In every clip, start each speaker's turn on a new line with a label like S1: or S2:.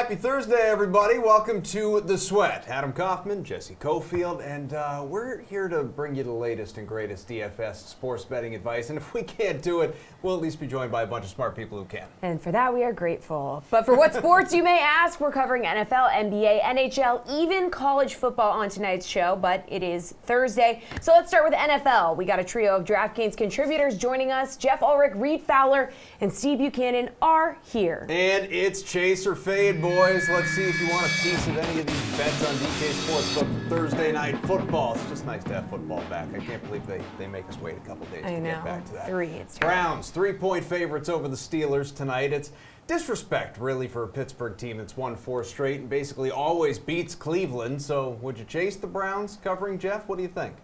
S1: Happy Thursday, everybody. Welcome to The Sweat. Adam Kaufman, Jessie, Coffield, and we're here to bring you the latest and greatest DFS sports betting advice. And if we can't do it, we'll at least be joined by a bunch of smart people who can.
S2: And for that, we are grateful. But for what sports, you may ask, we're covering NFL, NBA, NHL, even college football on tonight's show, but it is Thursday. So let's start with NFL. We got a trio of DraftKings contributors joining us. Jeff Ulrich, Reed Fowler, and Steve Buchanan are here.
S1: And it's chase or fade, boys. Let's see if you want a piece of any of these bets on DK Sportsbook for Thursday Night Football. It's just nice to have football back. I can't believe they make us wait a couple days to get back to that.
S2: It's
S1: Browns, 3-point favorites over the Steelers tonight. It's disrespect, really, for a Pittsburgh team that's won 4 straight and basically always beats Cleveland. So would you chase the Browns covering, Jeff? What do you think?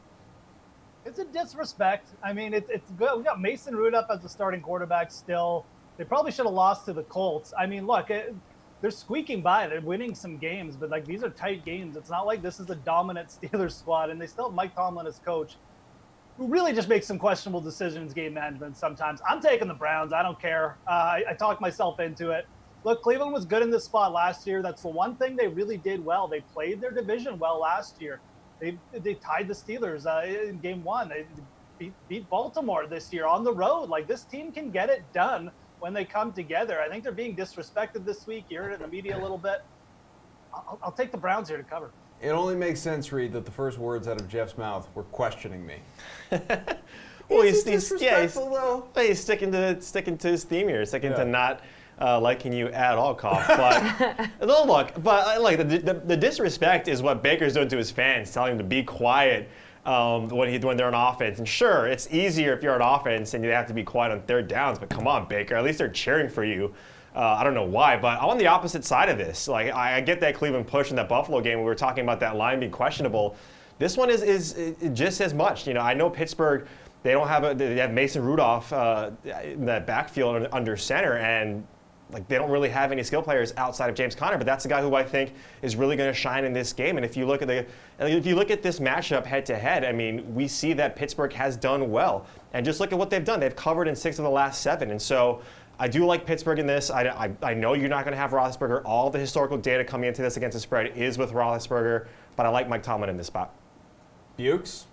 S3: It's a disrespect. I mean, it's good. We got Mason Rudolph as the starting quarterback still. They probably should have lost to the Colts. I mean, look, they're squeaking by. They're winning some games, but like these are tight games. It's not like this is a dominant Steelers squad, and they still have Mike Tomlin as coach, who really just makes some questionable decisions, game management sometimes. I'm taking the Browns. I don't care. I talked myself into it. Look, Cleveland was good in this spot last year. That's the one thing they really did well. They played their division well last year. They tied the Steelers in game 1. They beat Baltimore this year on the road. Like, this team can get it done when they come together. I think they're being disrespected this week. You heard it in the media a little bit. I'll take the Browns here to cover.
S1: It only makes sense, Reed, that the first words out of Jeff's mouth were questioning me.
S4: Well,
S1: he's disrespectful, though.
S4: He's sticking to his theme here, sticking to not liking you at all, Koff. But no, look, like the disrespect is what Baker's doing to his fans, telling them to be quiet when they're on offense. And sure, it's easier if you're on offense and you have to be quiet on third downs. But come on, Baker, at least they're cheering for you. I don't know why, but I'm on the opposite side of this. Like, I get that Cleveland push in that Buffalo game. We were talking about that line being questionable. This one is just as much. You know, I know Pittsburgh, they have Mason Rudolph in that backfield under center, and like they don't really have any skill players outside of James Conner, but that's the guy who I think is really going to shine in this game. And if you look at this matchup head to head, I mean, we see that Pittsburgh has done well. And just look at what they've done. They've covered in 6 of the last 7. And so I do like Pittsburgh in this. I know you're not going to have Roethlisberger. All the historical data coming into this against the spread is with Roethlisberger, but I like Mike Tomlin in this spot.
S1: Bukes?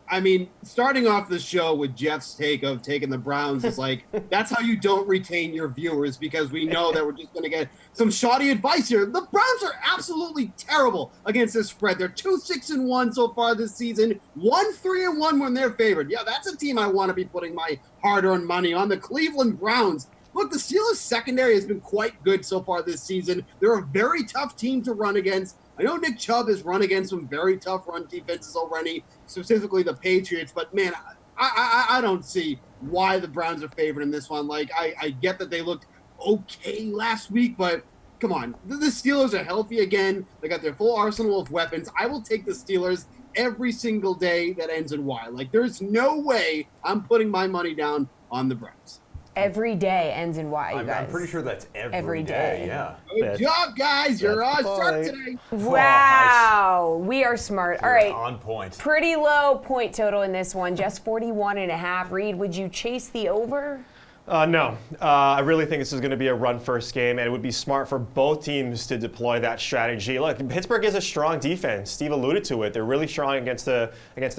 S5: I mean, starting off the show with Jeff's take of taking the Browns is like, that's how you don't retain your viewers, because we know that we're just going to get some shoddy advice here. The Browns are absolutely terrible against this spread. They're 2-6-1 so far this season, 1-3-1 when they're favored. Yeah, that's a team I want to be putting my hard-earned money on, the Cleveland Browns. Look, the Steelers secondary has been quite good so far this season. They're a very tough team to run against. I know Nick Chubb has run against some very tough run defenses already, specifically the Patriots, but man, I don't see why the Browns are favored in this one. Like, I get that they looked okay last week, but come on. The Steelers are healthy again. They got their full arsenal of weapons. I will take the Steelers every single day that ends in Y. Like, there's no way I'm putting my money down on the Browns.
S2: Every day ends in Y, you guys.
S1: I'm pretty sure that's every
S2: day.
S1: Yeah.
S5: Good job, guys. You're on sharp today.
S2: Wow. We are smart.
S1: You're
S2: all right.
S1: on point.
S2: Pretty low point total in this one, just 41.5. Reed, would you chase the over?
S4: No. I really think this is going to be a run-first game, and it would be smart for both teams to deploy that strategy. Look, Pittsburgh is a strong defense. Steve alluded to it. They're really strong against the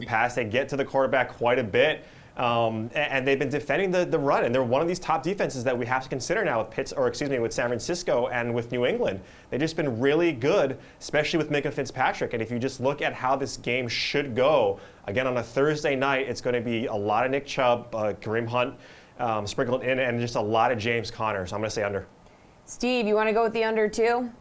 S4: pass. They get to the quarterback quite a bit. And they've been defending the run, and they're one of these top defenses that we have to consider now with San Francisco and with New England. They've just been really good, especially with Minka Fitzpatrick. And if you just look at how this game should go, again on a Thursday night, it's going to be a lot of Nick Chubb, Kareem Hunt sprinkled in, and just a lot of James Conner. So I'm going to say under.
S2: Steve, you want to go with the under too?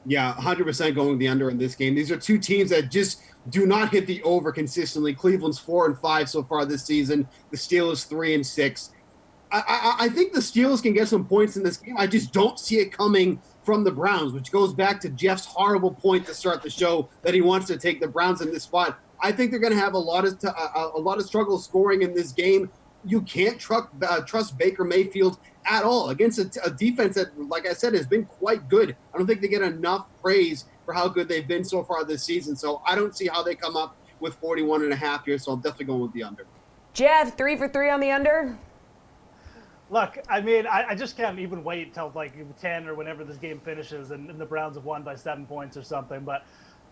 S5: Yeah, 100% going the under in this game. These are two teams that just do not hit the over consistently. Cleveland's 4-5 so far this season. The Steelers 3-6. I think the Steelers can get some points in this game. I just don't see it coming from the Browns, which goes back to Jeff's horrible point to start the show that he wants to take the Browns in this spot. I think they're going to have a lot of struggle scoring in this game. You can't trust Baker Mayfield at all against a defense that, like I said, has been quite good. I don't think they get enough praise for how good they've been so far this season. So I don't see how they come up with 41.5 here. So I'm definitely going with the under.
S2: Jeff, 3 for 3 on the under?
S3: Look, I mean, I just can't even wait till like 10 or whenever this game finishes and the Browns have won by 7 points or something. But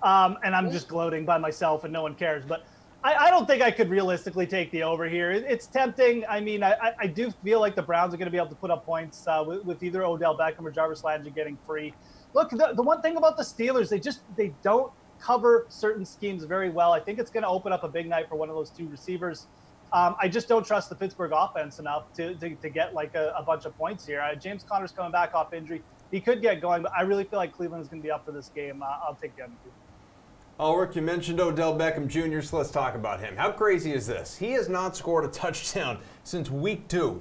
S3: and I'm just gloating by myself and no one cares. But I don't think I could realistically take the over here. It's tempting. I mean, I do feel like the Browns are going to be able to put up points with either Odell Beckham or Jarvis Landry getting free. Look, the one thing about the Steelers, they don't cover certain schemes very well. I think it's going to open up a big night for one of those two receivers. I just don't trust the Pittsburgh offense enough to get like a bunch of points here. James Conner's coming back off injury. He could get going, but I really feel like Cleveland is going to be up for this game. I'll take the under.
S1: Ulrich, you mentioned Odell Beckham Jr., so let's talk about him. How crazy is this? He has not scored a touchdown since week 2.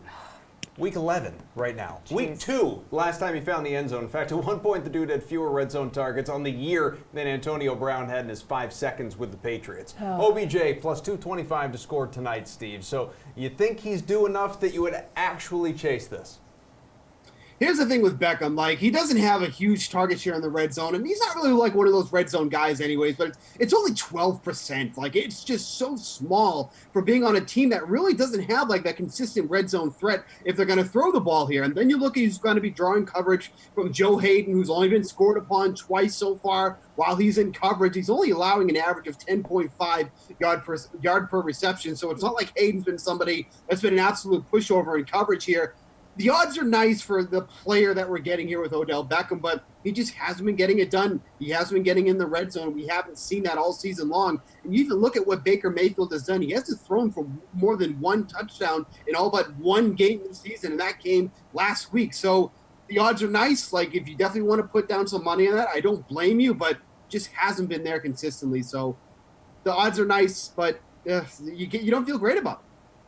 S1: Week 11 right now.
S2: Jeez.
S1: Week 2, last time he found the end zone. In fact, at one point, the dude had fewer red zone targets on the year than Antonio Brown had in his 5 seconds with the Patriots. OBJ plus 225 to score tonight, Steve. So you think he's due enough that you would actually chase this?
S5: Here's the thing with Beckham, like he doesn't have a huge target share in the red zone, and he's not really like one of those red zone guys anyways, but it's only 12%. Like it's just so small for being on a team that really doesn't have like that consistent red zone threat if they're going to throw the ball here. And then you look at who's going to be drawing coverage from Joe Hayden, who's only been scored upon twice so far. While he's in coverage, he's only allowing an average of 10.5 yard per reception. So it's not like Hayden's been somebody that's been an absolute pushover in coverage here. The odds are nice for the player that we're getting here with Odell Beckham, but he just hasn't been getting it done. He hasn't been getting in the red zone. We haven't seen that all season long. And you even look at what Baker Mayfield has done. He hasn't thrown for more than 1 touchdown in all but 1 game this season, and that came last week. So the odds are nice. Like, if you definitely want to put down some money on that, I don't blame you, but just hasn't been there consistently. So the odds are nice, but you don't feel great about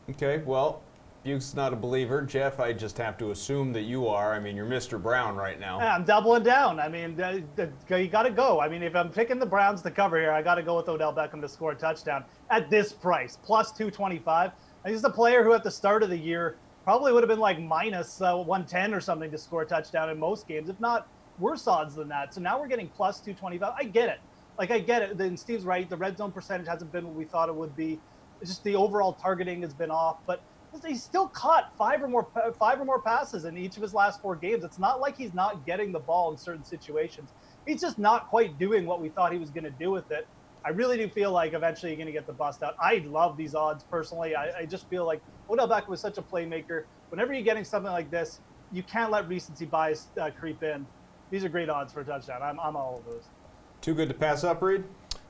S5: it.
S1: Okay, well, Buke's not a believer. Jeff, I just have to assume that you are. I mean, you're Mr. Brown right now.
S3: Yeah, I'm doubling down. I mean, you got to go. I mean, if I'm picking the Browns to cover here, I got to go with Odell Beckham to score a touchdown at this price, plus 225. And he's a player who at the start of the year probably would have been like minus 110 or something to score a touchdown in most games, if not worse odds than that. So now we're getting plus 225. I get it. Like, I get it. Then Steve's right. The red zone percentage hasn't been what we thought it would be. It's just the overall targeting has been off. But he's still caught 5 or more passes in each of his last 4 games. It's not like he's not getting the ball in certain situations. He's just not quite doing what we thought he was going to do with it. I really do feel like eventually you're going to get the bust out. I love these odds personally. I just feel like Odell Beckham was such a playmaker. Whenever you're getting something like this, you can't let recency bias creep in. These are great odds for a touchdown. I'm all of those.
S1: Too good to pass up, Reed?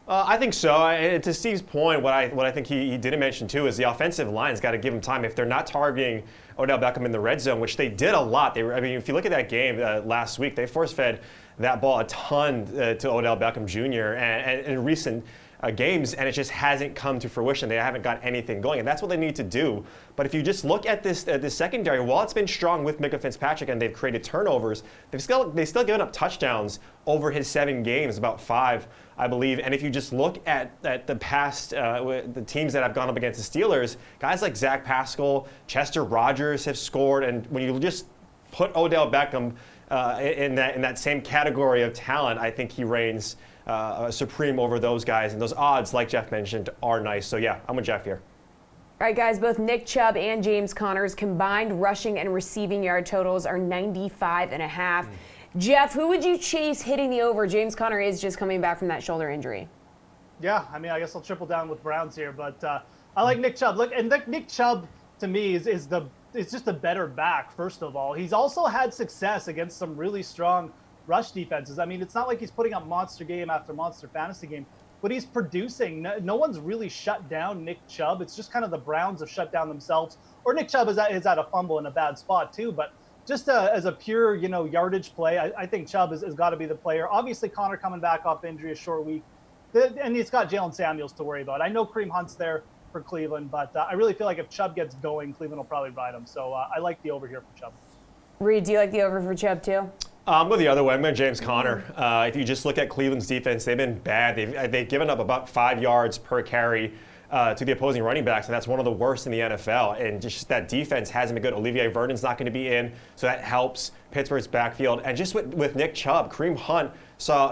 S4: I think so. To Steve's point, what I think he didn't mention too is the offensive line's got to give him time. If they're not targeting Odell Beckham in the red zone, which they did a lot. I mean, if you look at that game last week, they force-fed that ball a ton to Odell Beckham Jr. and in recent games, and it just hasn't come to fruition. They haven't got anything going, and that's what they need to do. But if you just look at this secondary, while it's been strong with Micah Fitzpatrick and they've created turnovers, they've still given up touchdowns over his 7 games, about 5, I believe. And if you just look at the past, the teams that have gone up against the Steelers, guys like Zach Pascal, Chester Rogers have scored, and when you just put Odell Beckham in that same category of talent, I think he reigns supreme over those guys. And those odds, like Jeff mentioned, are nice. So yeah, I'm with Jeff here.
S2: All right, guys, both Nick Chubb and James Conner's combined rushing and receiving yard totals are 95.5. Jeff, who would you chase hitting the over? James Conner is just coming back from that shoulder injury.
S3: Yeah, I mean, I guess I'll triple down with Browns here, but I like Nick Chubb. Look, and Nick Chubb to me is just a better back. First of all, he's also had success against some really strong rush defenses. I mean, it's not like he's putting up monster game after monster fantasy game, but he's producing. No one's really shut down Nick Chubb. It's just kind of the Browns have shut down themselves, or Nick Chubb is at a fumble in a bad spot too. But just as a pure, yardage play, I think Chubb has got to be the player. Obviously, Conner coming back off injury, a short week, and he's got Jalen Samuels to worry about. I know Kareem Hunt's there for Cleveland, but I really feel like if Chubb gets going, Cleveland will probably ride him. So I like the over here for Chubb.
S2: Reed, do you like the over for Chubb too?
S4: I'm going the other way. I'm going James Conner. If you just look at Cleveland's defense, they've been bad. They've given up about 5 yards per carry to the opposing running backs, and that's one of the worst in the NFL. And just that defense hasn't been good. Olivier Vernon's not going to be in, so that helps Pittsburgh's backfield. And just with Nick Chubb, Kareem Hunt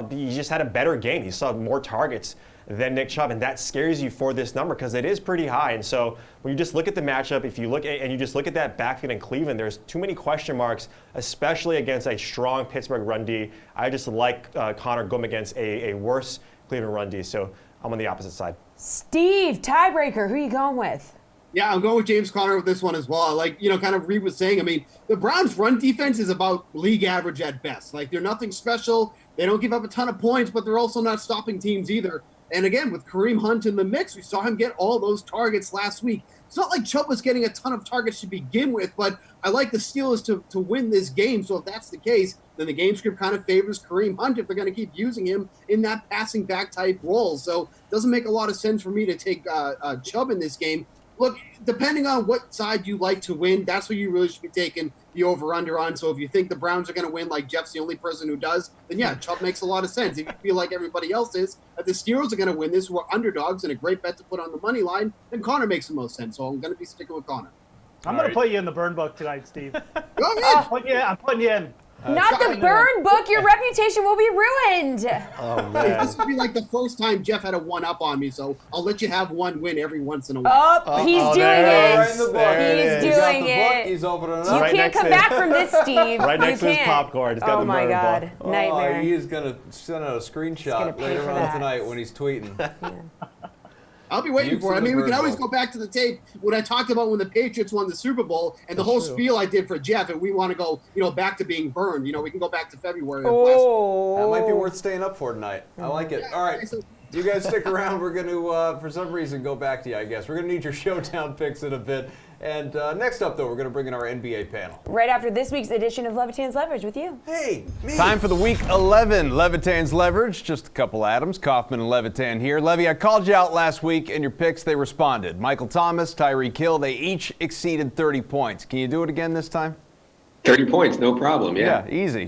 S4: he just had a better game. He saw more targets than Nick Chubb, and that scares you for this number because it is pretty high. And so when you just look at the matchup, if you look at, and you just look at that backfield in Cleveland, there's too many question marks, especially against a strong Pittsburgh run D. I just like Connor going against a worse Cleveland run D, so I'm on the opposite side.
S2: Steve, tiebreaker, who are you going with?
S5: Yeah, I'm going with James Conner with this one as well. Like, kind of Reed was saying, I mean, the Browns' run defense is about league average at best. Like, they're nothing special. They don't give up a ton of points, but they're also not stopping teams either. And again, with Kareem Hunt in the mix, we saw him get all those targets last week. It's not like Chubb was getting a ton of targets to begin with, but I like the Steelers to win this game. So if that's the case, then the game script kind of favors Kareem Hunt if they're going to keep using him in that passing back type role. So it doesn't make a lot of sense for me to take Chubb in this game. Look, depending on what side you like to win, that's what you really should be taking the over-under on. So if you think the Browns are going to win, like Jeff's the only person who does, then yeah, Chubb makes a lot of sense. If you feel like everybody else is, that the Steelers are going to win this, who are underdogs and a great bet to put on the money line, then Connor makes the most sense. So I'm going to be sticking with Connor.
S3: I'm going to put you in the burn book tonight, Steve.
S5: Go ahead.
S3: I'm putting you in.
S2: Not the burn book. Your reputation will be ruined.
S4: Oh, man.
S5: This would be like the first time Jeff had a one-up on me, so I'll let you have one win every once in a while.
S2: Oh, he's doing
S1: Right
S2: it.
S1: in the book.
S2: He's
S1: He's got
S2: doing
S1: the book.
S2: it.
S1: He's opening it
S2: You
S1: up.
S4: Right
S2: can't
S4: next
S2: come
S4: to
S2: back from this, Steve.
S4: Right next
S2: You
S4: to his
S2: can't.
S4: popcorn. He's got
S2: Oh
S4: the
S2: my
S4: burn
S2: God,
S4: book.
S2: nightmare.
S1: Oh, he's going to send out a screenshot
S2: pay
S1: later
S2: for
S1: on
S2: that.
S1: tonight when he's tweeting.
S5: I'll be waiting
S1: Dukes
S5: for it. I
S1: in the
S5: mean, we
S1: bird
S5: can always
S1: bowl.
S5: go back to the tape when I talked about when the Patriots won the Super Bowl and the whole spiel I did for Jeff, and we want to go, back to being burned. We can go back to February. Of last
S2: Oh.
S1: That might be worth staying up for tonight. I like it. All right. You guys stick around. We're going to, for some reason, go back to you, I guess. We're going to need your Showdown picks in a bit. And next up, though, we're going to bring in our NBA panel.
S2: Right after this week's edition of Levitan's Leverage with you.
S1: Hey, me. Time for the Week 11 Levitan's Leverage. Just a couple Adams, Kaufman and Levitan here. Levy, I called you out last week, and your picks, they responded. Michael Thomas, Tyreek Hill, they each exceeded 30 points. Can you do it again this time?
S6: 30 points, no problem, yeah.
S1: Easy.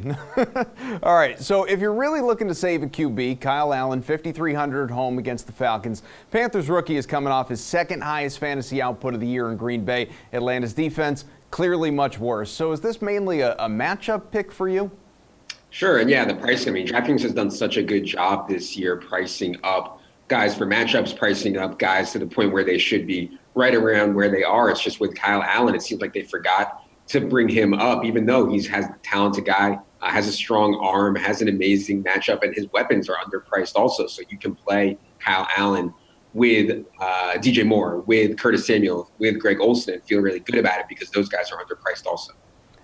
S1: All right, so if you're really looking to save a QB, Kyle Allen, 5,300 at home against the Falcons. Panthers rookie is coming off his second highest fantasy output of the year in Green Bay. Atlanta's defense, clearly much worse. So is this mainly a matchup pick for you?
S6: Sure, and yeah, the pricing, I mean, DraftKings has done such a good job this year pricing up guys for matchups, pricing up guys to the point where they should be right around where they are. It's just with Kyle Allen, it seems like they forgot to bring him up, even though he's has a talented guy, has a strong arm, has an amazing matchup, and his weapons are underpriced also. So you can play Kyle Allen with DJ Moore, with Curtis Samuel, with Greg Olsen, and feel really good about it because those guys are underpriced also.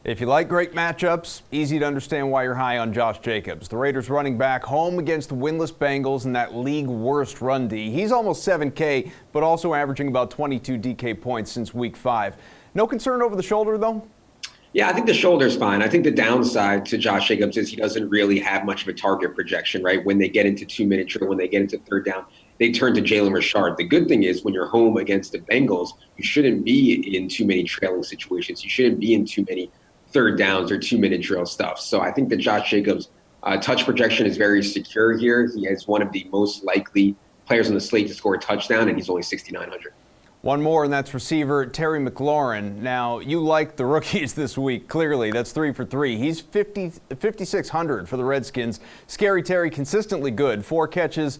S1: If you like great matchups, easy to understand why you're high on Josh Jacobs. The Raiders running back home against the winless Bengals in that league worst run D. He's almost 7K, but also averaging about 22 DK points since week 5. No concern over the shoulder, though?
S6: Yeah, I think the shoulder's fine. I think the downside to Josh Jacobs is he doesn't really have much of a target projection, right? When they get into 2-minute drill, when they get into third down, they turn to Jalen Richard. The good thing is when you're home against the Bengals, you shouldn't be in too many trailing situations. You shouldn't be in too many third downs or 2-minute drill stuff. So I think that Josh Jacobs' touch projection is very secure here. He is one of the most likely players on the slate to score a touchdown, and he's only 6,900.
S1: One more, and that's receiver Terry McLaurin. Now, you like the rookies this week, clearly. That's 3 for 3. He's 5,600 for the Redskins. Scary Terry, consistently good. 4 catches,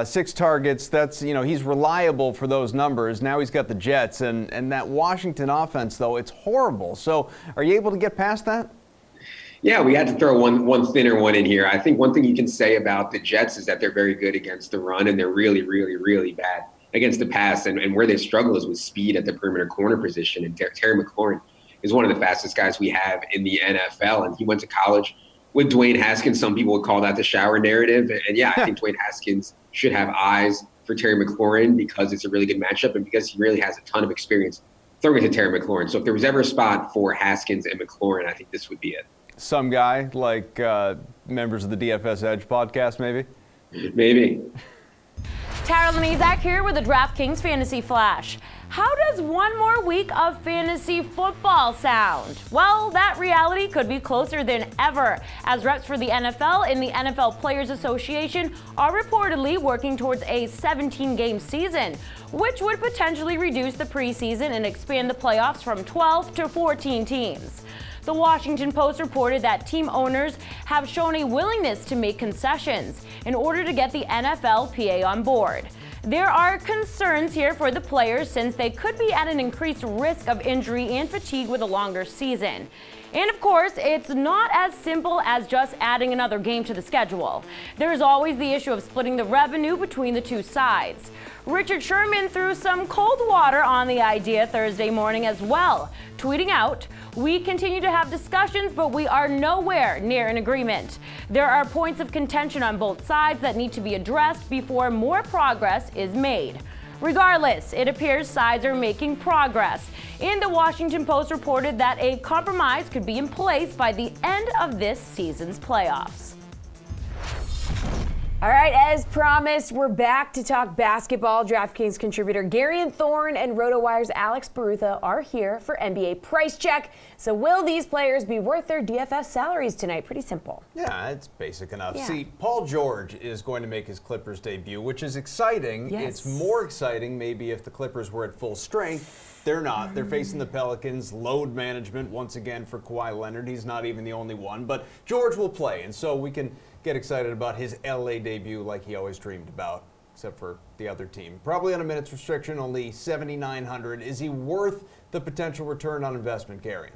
S1: 6 targets. That's, he's reliable for those numbers. Now he's got the Jets, and that Washington offense, though, it's horrible. So are you able to get past that?
S6: Yeah, we had to throw one thinner one in here. I think one thing you can say about the Jets is that they're very good against the run, and they're really, really, really bad against the pass, and where they struggle is with speed at the perimeter corner position. And Terry McLaurin is one of the fastest guys we have in the NFL, and he went to college with Dwayne Haskins. Some people would call that the shower narrative, and yeah, I think Dwayne Haskins should have eyes for Terry McLaurin because it's a really good matchup and because he really has a ton of experience throwing it to Terry McLaurin. So if there was ever a spot for Haskins and McLaurin, I think this would be it.
S1: Some guy like members of the DFS Edge podcast, maybe?
S6: Maybe.
S2: Tara Lenizak here with the DraftKings Fantasy Flash. How does one more week of fantasy football sound? Well, that reality could be closer than ever, as reps for the NFL and the NFL Players Association are reportedly working towards a 17-game season, which would potentially reduce the preseason and expand the playoffs from 12 to 14 teams. The Washington Post reported that team owners have shown a willingness to make concessions in order to get the NFLPA on board. There are concerns here for the players since they could be at an increased risk of injury and fatigue with a longer season. And of course, it's not as simple as just adding another game to the schedule. There's always the issue of splitting the revenue between the two sides. Richard Sherman threw some cold water on the idea Thursday morning as well, tweeting out, "We continue to have discussions, but we are nowhere near an agreement. There are points of contention on both sides that need to be addressed before more progress is made." Regardless, it appears sides are making progress, and the Washington Post reported that a compromise could be in place by the end of this season's playoffs. All right, as promised, we're back to talk basketball. DraftKings contributor Garion Thorne and RotoWire's Alex Barutha are here for NBA Price Check. So will these players be worth their DFS salaries tonight? Pretty simple.
S1: Yeah, it's basic enough.
S2: Yeah.
S1: See, Paul George is going to make his Clippers debut, which is exciting.
S2: Yes.
S1: It's more exciting maybe if the Clippers were at full strength. They're not. They're facing the Pelicans. Load management once again for Kawhi Leonard. He's not even the only one, but George will play, and so we can get excited about his LA debut like he always dreamed about, except for the other team. Probably on a minutes restriction, only 7,900. Is he worth the potential return on investment, Gary?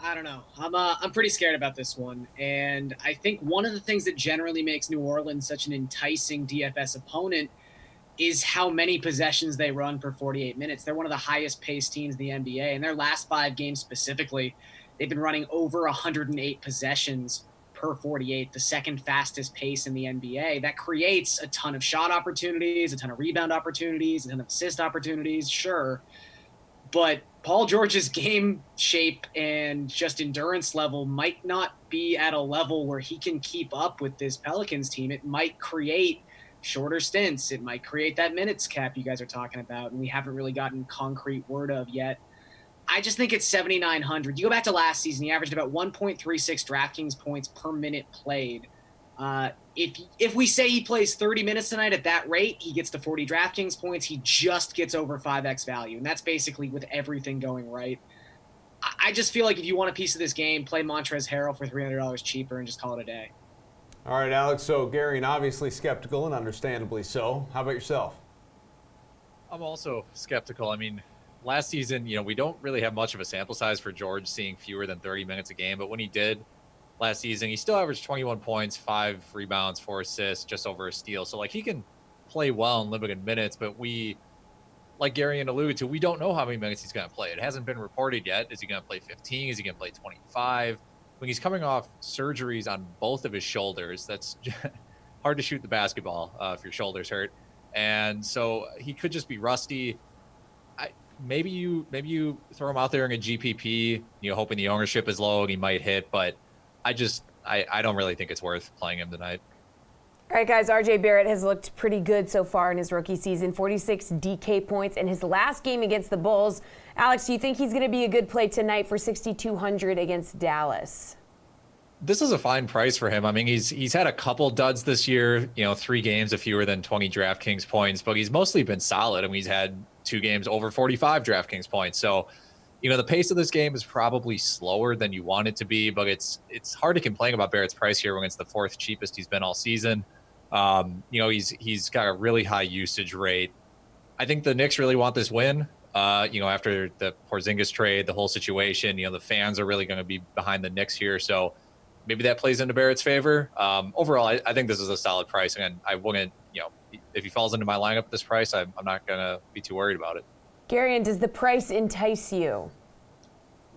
S7: I don't know. I'm pretty scared about this one. And I think one of the things that generally makes New Orleans such an enticing DFS opponent is how many possessions they run per 48 minutes. They're one of the highest paced teams in the NBA. And their last 5 games specifically, they've been running over 108 possessions per 48, the second fastest pace in the NBA. That creates a ton of shot opportunities, a ton of rebound opportunities, a ton of assist opportunities, sure. But Paul George's game shape and just endurance level might not be at a level where he can keep up with this Pelicans team. It might create shorter stints. It might create that minutes cap you guys are talking about, and we haven't really gotten concrete word of yet. I just think it's 7,900. You go back to last season, he averaged about 1.36 DraftKings points per minute played. If we say he plays 30 minutes tonight at that rate, he gets to 40 DraftKings points. He just gets over 5x value, and that's basically with everything going right. I just feel like if you want a piece of this game, play Montrezl Harrell for $300 cheaper and just call it a day.
S1: All right, Alex. So Gary, obviously skeptical, and understandably so. How about yourself?
S8: I'm also skeptical. I mean, last season, we don't really have much of a sample size for George seeing fewer than 30 minutes a game. But when he did last season, he still averaged 21 points, 5 rebounds, 4 assists, just over a steal. So, he can play well in limited minutes. But we, like Gary alluded to, we don't know how many minutes he's going to play. It hasn't been reported yet. Is he going to play 15? Is he going to play 25? When he's coming off surgeries on both of his shoulders, that's hard to shoot the basketball if your shoulder's hurt. And so he could just be rusty. Maybe you throw him out there in a GPP, hoping the ownership is low and he might hit, but I don't really think it's worth playing him tonight.
S2: All right, guys, RJ Barrett has looked pretty good so far in his rookie season, 46 DK points in his last game against the Bulls. Alex, do you think he's going to be a good play tonight for 6,200 against Dallas?
S8: This is a fine price for him. I mean, he's had a couple duds this year, 3 games of fewer than 20 DraftKings points, but he's mostly been solid. I mean, he's had 2 games over 45 DraftKings points. So, the pace of this game is probably slower than you want it to be, but it's hard to complain about Barrett's price here when it's the 4th cheapest he's been all season. He's got a really high usage rate. I think the Knicks really want this win. After the Porzingis trade, the whole situation, the fans are really going to be behind the Knicks here. So maybe that plays into Barrett's favor. Overall, I think this is a solid price, and I wouldn't, if he falls into my lineup at this price, I'm not going to be too worried about it.
S2: Garion, does the price entice you?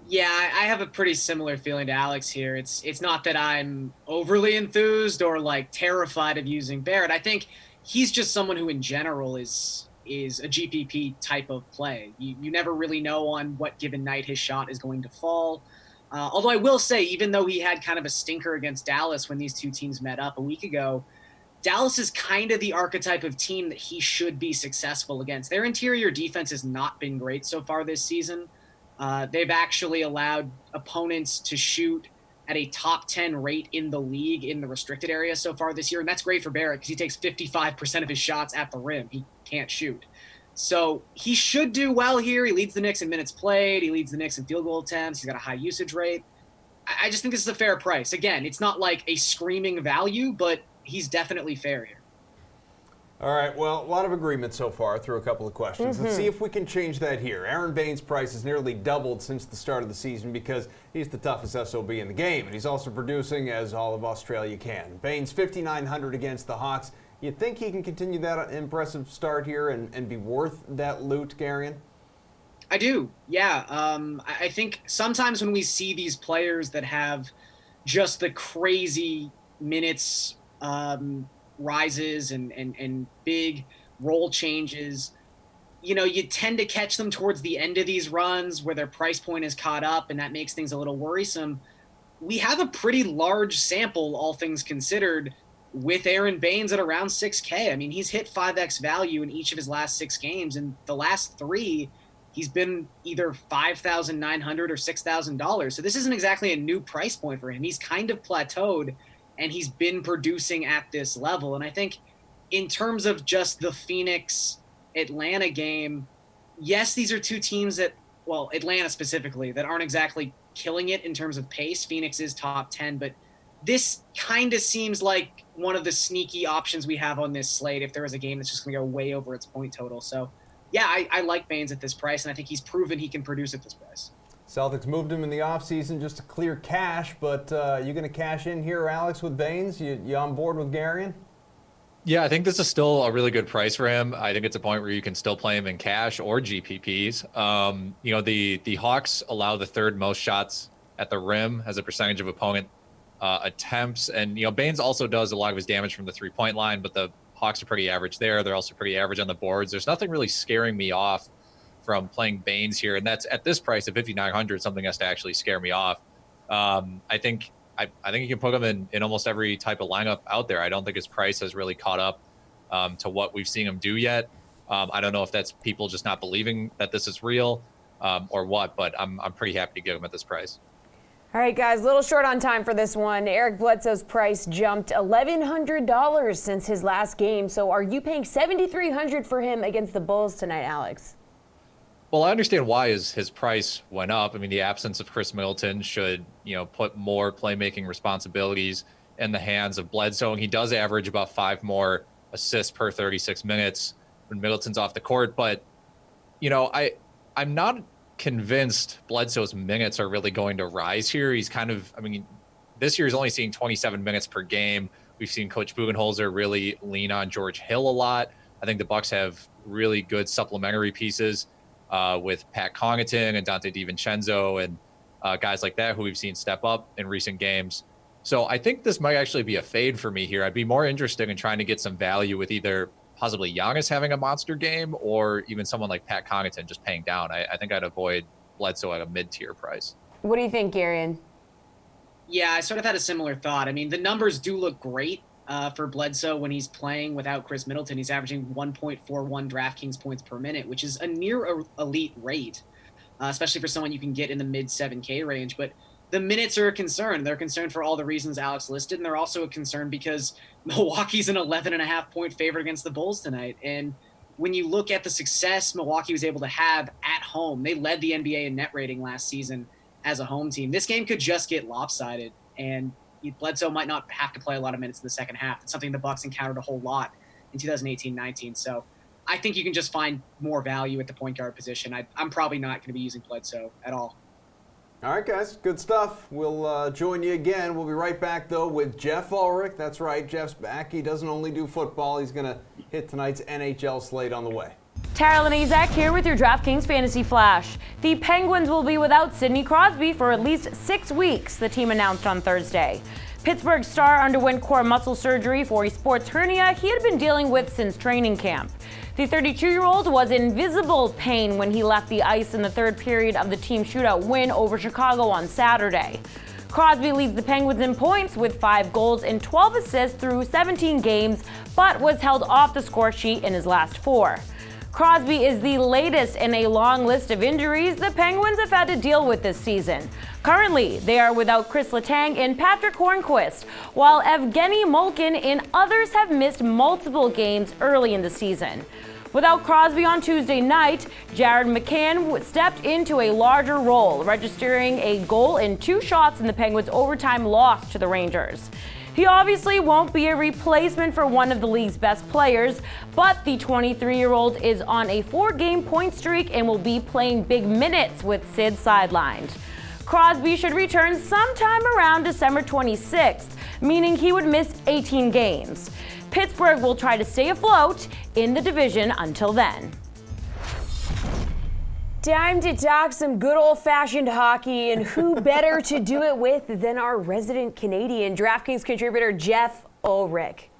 S7: Yeah, I have a pretty similar feeling to Alex here. It's not that I'm overly enthused or terrified of using Barrett. I think he's just someone who in general is a GPP type of play. You never really know on what given night his shot is going to fall. Although I will say, even though he had kind of a stinker against Dallas when these two teams met up a week ago, Dallas is kind of the archetype of team that he should be successful against. Their interior defense has not been great so far this season. They've actually allowed opponents to shoot at a top 10 rate in the league in the restricted area so far this year. And that's great for Barrett because he takes 55% of his shots at the rim. He can't shoot. So he should do well here. He leads the Knicks in minutes played. He leads the Knicks in field goal attempts. He's got a high usage rate. I just think this is a fair price. Again, it's not like a screaming value, but he's definitely fair here.
S1: All right, well, a lot of agreement so far through a couple of questions. Let's see if we can change that here. Aaron Baines' price has nearly doubled since the start of the season because he's the toughest SOB in the game, and he's also producing as all of Australia can. Baines, 5,900 against the Hawks. You think he can continue that impressive start here and be worth that loot, Garion?
S7: I do, yeah. I think sometimes when we see these players that have just the crazy minutes rises and big role changes, you know, you tend to catch them towards the end of these runs where their price point is caught up, and that makes things a little worrisome. We have a pretty large sample, all things considered, with Aaron Baines at around 6K. I mean, he's hit 5x value in each of his last 6 games, and the last 3, he's been either $5,900 or $6,000. So this isn't exactly a new price point for him. He's kind of plateaued, and he's been producing at this level. And I think in terms of just the Phoenix-Atlanta game, yes, these are two teams that, well, Atlanta specifically, that aren't exactly killing it in terms of pace. Phoenix is top 10, but this kind of seems like one of the sneaky options we have on this slate if there is a game that's just going to go way over its point total. So, yeah, I like Baines at this price, and I think he's proven he can produce at this price.
S1: Celtics moved him in the offseason just to clear cash, but you going to cash in here, Alex, with Baines? You on board with Garion?
S8: Yeah, I think this is still a really good price for him. I think it's a point where you can still play him in cash or GPPs. You know, the Hawks allow the 3rd most shots at the rim as a percentage of opponent attempts. And, you know, Baines also does a lot of his damage from the 3-point line, but the Hawks are pretty average there. They're also pretty average on the boards. There's nothing really scaring me off from playing Baines here. And that's at this price of 5,900, something has to actually scare me off. I think you can put him in almost every type of lineup out there. I don't think his price has really caught up to what we've seen him do yet. I don't know if that's people just not believing that this is real or what, but I'm pretty happy to get him at this price.
S2: All right, guys, a little short on time for this one. Eric Bledsoe's price jumped $1,100 since his last game. So are you paying $7,300 for him against the Bulls tonight, Alex?
S8: Well, I understand why his price went up. I mean, the absence of Chris Middleton should, you know, put more playmaking responsibilities in the hands of Bledsoe. And he does average about 5 more assists per 36 minutes when Middleton's off the court. But, you know, I'm not convinced Bledsoe's minutes are really going to rise here. He's kind of, I mean, this year he's only seeing 27 minutes per game. We've seen Coach Budenholzer really lean on George Hill a lot. I think the Bucks have really good supplementary pieces with Pat Connaughton and Dante DiVincenzo and guys like that who we've seen step up in recent games. So I think this might actually be a fade for me here. I'd be more interested in trying to get some value with either possibly Giannis having a monster game or even someone like Pat Connaughton just paying down. I think I'd avoid Bledsoe at a mid-tier price.
S2: What do you think, Garion?
S7: Yeah, I sort of had a similar thought. I mean, the numbers do look great for Bledsoe when he's playing without Chris Middleton. He's averaging 1.41 DraftKings points per minute, which is a near elite rate, especially for someone you can get in the mid 7K range. But the minutes are a concern. They're a concern for all the reasons Alex listed, and they're also a concern because Milwaukee's an 11.5 point favorite against the Bulls tonight. And when you look at the success Milwaukee was able to have at home, they led the NBA in net rating last season as a home team. This game could just get lopsided, and Bledsoe might not have to play a lot of minutes in the second half. It's something the Bucks encountered a whole lot in 2018-19. So I think you can just find more value at the point guard position. I'm probably not going to be using Bledsoe at all.
S1: All right, guys, good stuff. We'll join you again. We'll be right back, though, with Jeff Ulrich. That's right, Jeff's back. He doesn't only do football. He's going to hit tonight's NHL slate on the way.
S2: Tara Lenizak here with your DraftKings Fantasy Flash. The Penguins will be without Sidney Crosby for at least 6 weeks, the team announced on Thursday. Pittsburgh star underwent core muscle surgery for a sports hernia he had been dealing with since training camp. The 32-year-old was in visible pain when he left the ice in the third period of the team shootout win over Chicago on Saturday. Crosby leads the Penguins in points with 5 goals and 12 assists through 17 games, but was held off the score sheet in his last 4. Crosby is the latest in a long list of injuries the Penguins have had to deal with this season. Currently, they are without Chris Letang and Patrick Hornqvist, while Evgeny Malkin and others have missed multiple games early in the season. Without Crosby on Tuesday night, Jared McCann stepped into a larger role, registering a goal and 2 shots in the Penguins' overtime loss to the Rangers. He obviously won't be a replacement for one of the league's best players, but the 23-year-old is on a 4-game point streak and will be playing big minutes with Sid sidelined. Crosby should return sometime around December 26th, meaning he would miss 18 games. Pittsburgh will try to stay afloat in the division until then. Time to talk some good old-fashioned hockey, and who better to do it with than our resident Canadian, DraftKings contributor Jeff Ulrich.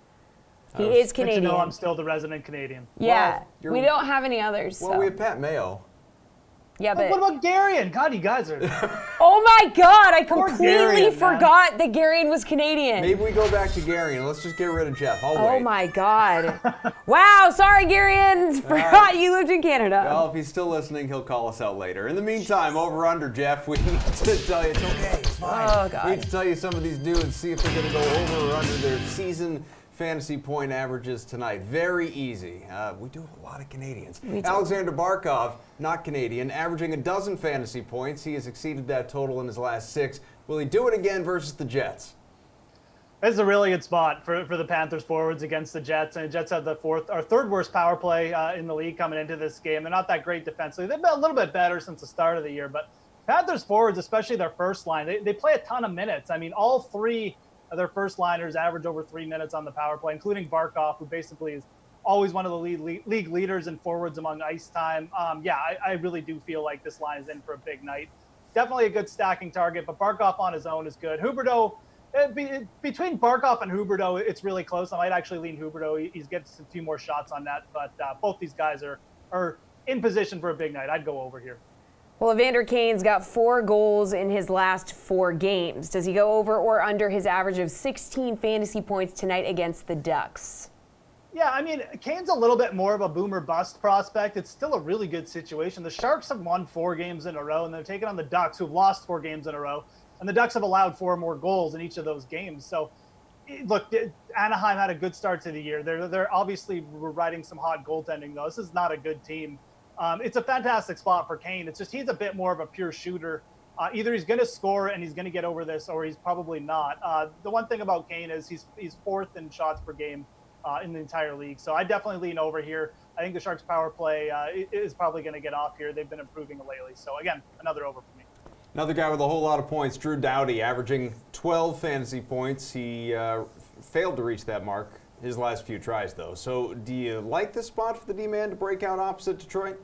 S2: He is Canadian.
S3: Good to know I'm still the resident Canadian.
S2: Yeah, we don't have any others.
S1: Well,
S2: so.
S1: we have Pat Mayo.
S2: Yeah, but
S3: what about Garion? God, you guys are.
S2: Oh my God! I
S3: Poor
S2: completely
S3: Garion,
S2: forgot that Garion was Canadian.
S1: Maybe we go back to Gary and let's just get rid of Jeff. I'll
S2: Oh
S1: wait.
S2: my God! Wow, sorry, Garion. Forgot you lived in Canada.
S1: Well, if he's still listening, he'll call us out later. In the meantime, over under, Jeff, we need to tell you it's okay. It's fine.
S2: Oh, God.
S1: We need to tell you some of these dudes, see if they're going to go over or under their season fantasy point averages tonight. Very easy. We do have a lot of Canadians. Alexander Barkov, not Canadian, averaging 12 fantasy points. He has exceeded that total in his last 6. Will he do it again versus the Jets?
S3: This is a really good spot for the Panthers forwards against the Jets. And the Jets have the third worst power play in the league coming into this game. They're not that great defensively. They've been a little bit better since the start of the year. But Panthers forwards, especially their first line, they play a ton of minutes. I mean, all 3 of their first liners average over 3 minutes on the power play, including Barkov, who basically is always one of the league leaders in forwards among ice time. I really do feel like this line is in for a big night. Definitely a good stacking target, but Barkov on his own is good. Huberdeau, between Barkov and Huberdeau, it's really close. I might actually lean Huberdeau. He's getting a few more shots on net, but both these guys are in position for a big night. I'd go over here.
S2: Well, Evander Kane's got 4 goals in his last 4 games. Does he go over or under his average of 16 fantasy points tonight against the Ducks?
S3: Yeah, I mean, Kane's a little bit more of a boomer bust prospect. It's still a really good situation. The Sharks have won 4 games in a row, and they're taking on the Ducks, who've lost 4 games in a row. And the Ducks have allowed 4 more goals in each of those games. So, look, Anaheim had a good start to the year. They're obviously riding some hot goaltending, though. This is not a good team. It's a fantastic spot for Kane. It's just he's a bit more of a pure shooter. Either he's going to score and he's going to get over this, or he's probably not. The one thing about Kane is he's 4th in shots per game in the entire league. So I definitely lean over here. I think the Sharks' power play is probably going to get off here. They've been improving lately. So, again, another over for me.
S1: Another guy with a whole lot of points, Drew Doughty, averaging 12 fantasy points. He failed to reach that mark his last few tries, though. So do you like this spot for the D-man to break out opposite Detroit?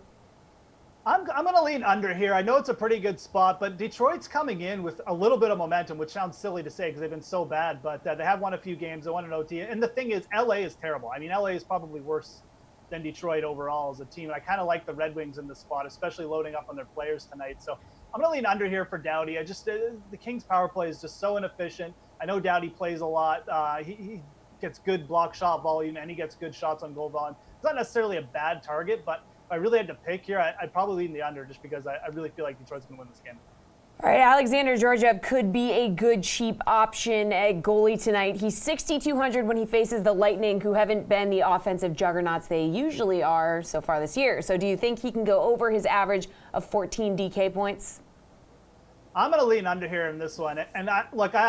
S3: I'm going to lean under here. I know it's a pretty good spot, but Detroit's coming in with a little bit of momentum, which sounds silly to say because they've been so bad, but they have won a few games. They won an OT. And the thing is, LA is terrible. I mean, LA is probably worse than Detroit overall as a team. And I kind of like the Red Wings in the spot, especially loading up on their players tonight. So I'm going to lean under here for Doughty. The Kings' power play is just so inefficient. I know Doughty plays a lot. He gets good block shot volume, and he gets good shots on goal volume. It's not necessarily a bad target, but if I really had to pick here, I'd probably lean the under just because I really feel like Detroit's going to win this game.
S2: All right, Alexander Georgiev could be a good cheap option at goalie tonight. He's 6,200 when he faces the Lightning, who haven't been the offensive juggernauts they usually are so far this year. So do you think he can go over his average of 14 DK points?
S3: I'm going to lean under here in this one. And I